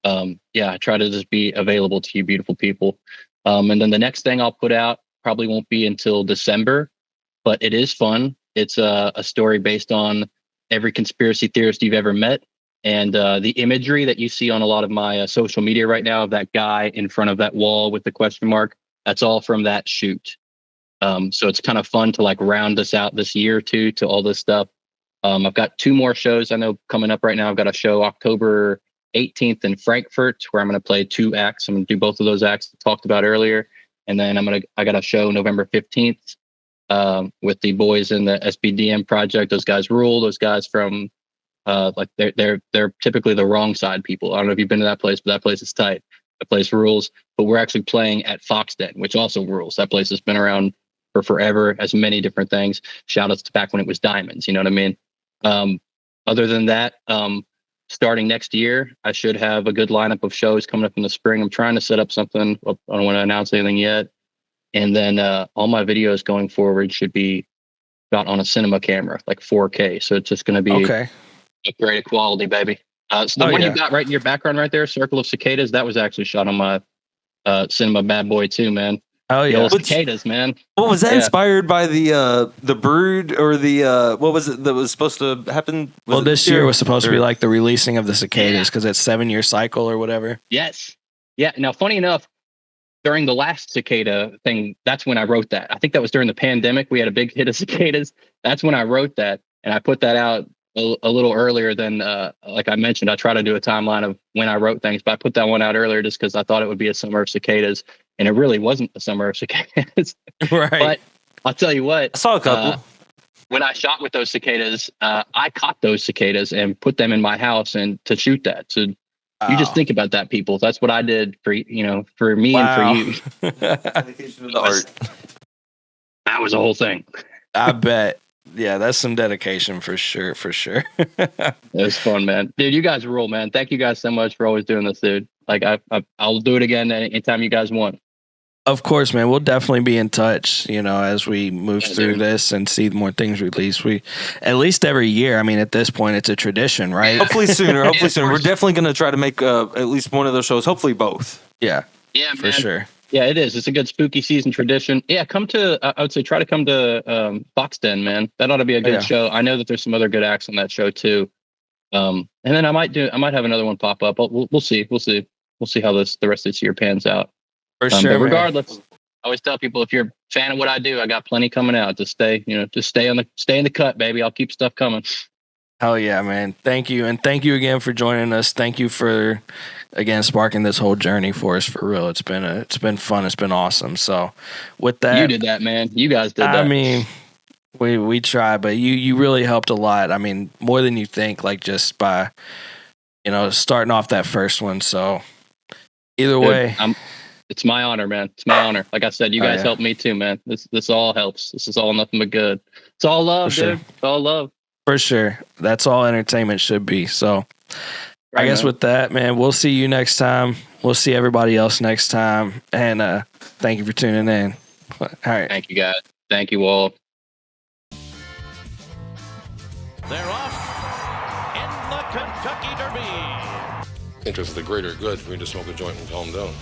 I try to just be available to you beautiful people. And then the next thing I'll put out probably won't be until December, but it is fun. It's a story based on every conspiracy theorist you've ever met. And the imagery that you see on a lot of my social media right now of that guy in front of that wall with the question mark, that's all from that shoot. So it's kind of fun to like round us out this year too, to all this stuff. I've got 2 more shows I know coming up right now. I've got a show October 18th in Frankfurt where I'm going to play 2 acts. I'm going to do both of those acts I talked about earlier. And then I got a show November 15th with the boys in the SBDM project. Those guys rule. Those guys from they're typically the wrong side people. I don't know if you've been to that place, but that place is tight. The place rules. But we're actually playing at Foxden, which also rules. That place has been around for forever, has many different things. Shout outs to back when it was Diamonds. You know what I mean? Other than that, starting next year, I should have a good lineup of shows coming up in the spring. I'm trying to set up something. I don't want to announce anything yet. And then all my videos going forward should be shot on a cinema camera, like 4K. So it's just going to be great quality, baby. So the one you got right in your background right there, Circle of Cicadas, that was actually shot on my cinema bad boy too, man. Oh yeah, the old cicadas, man. What was that inspired by the brood or the what was it that was supposed to happen? Well, this year was supposed to be like the releasing of the cicadas because it's 7-year cycle or whatever. Yes. Yeah. Now, funny enough, during the last cicada thing, that's when I wrote that. I think that was during the pandemic. We had a big hit of cicadas. That's when I wrote that, and I put that out a little earlier than like I mentioned. I try to do a timeline of when I wrote things, but I put that one out earlier just because I thought it would be a summer of cicadas. And it really wasn't the summer of cicadas. Right. But I'll tell you what. I saw a couple. When I shot with those cicadas, I caught those cicadas and put them in my house and to shoot that. So you just think about that, people. That's what I did for for me and for you. Dedication of the art. That was the whole thing. I bet. Yeah, that's some dedication for sure. It was fun, man. Dude, you guys rule, man. Thank you guys so much for always doing this, dude. Like I'll do it again anytime you guys want. Of course, man. We'll definitely be in touch, as we move through this and see more things released. We, at least every year, I mean, at this point, it's a tradition, right? Hopefully sooner. We're definitely going to try to make at least one of those shows. Hopefully both. Yeah. Yeah, for sure. Yeah, it is. It's a good spooky season tradition. Yeah, I would say try to come to Fox Den, man. That ought to be a good show. I know that there's some other good acts on that show too. And then I might have another one pop up. We'll see. We'll see how the rest of this year pans out. For sure. But regardless, I always tell people, if you're a fan of what I do, I got plenty coming out. Just stay in the cut, baby. I'll keep stuff coming. Hell yeah, man. Thank you. And thank you again for joining us. Thank you for, again, sparking this whole journey for us, for real. It's been fun. It's been awesome. So with that, you did that, man. You guys did that. I mean, we try, but you really helped a lot. I mean, more than you think, like just by, starting off that first one. So either way, it's my honor, man. It's my honor. Like I said, you guys helped me too, man. This all helps. This is all nothing but good. It's all love, dude. It's all love. For sure. That's all entertainment should be. So I guess with that, man, we'll see you next time. We'll see everybody else next time. And thank you for tuning in. All right. Thank you, guys. Thank you all. They're off in the Kentucky Derby. Interest of the greater good for me to smoke a joint and calm down.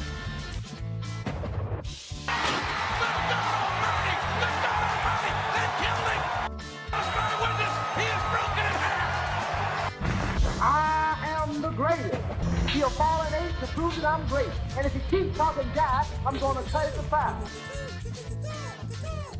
Greatest. He'll fall an ace to prove that I'm great. And if he keeps talking jive, I'm going to cut it to 5.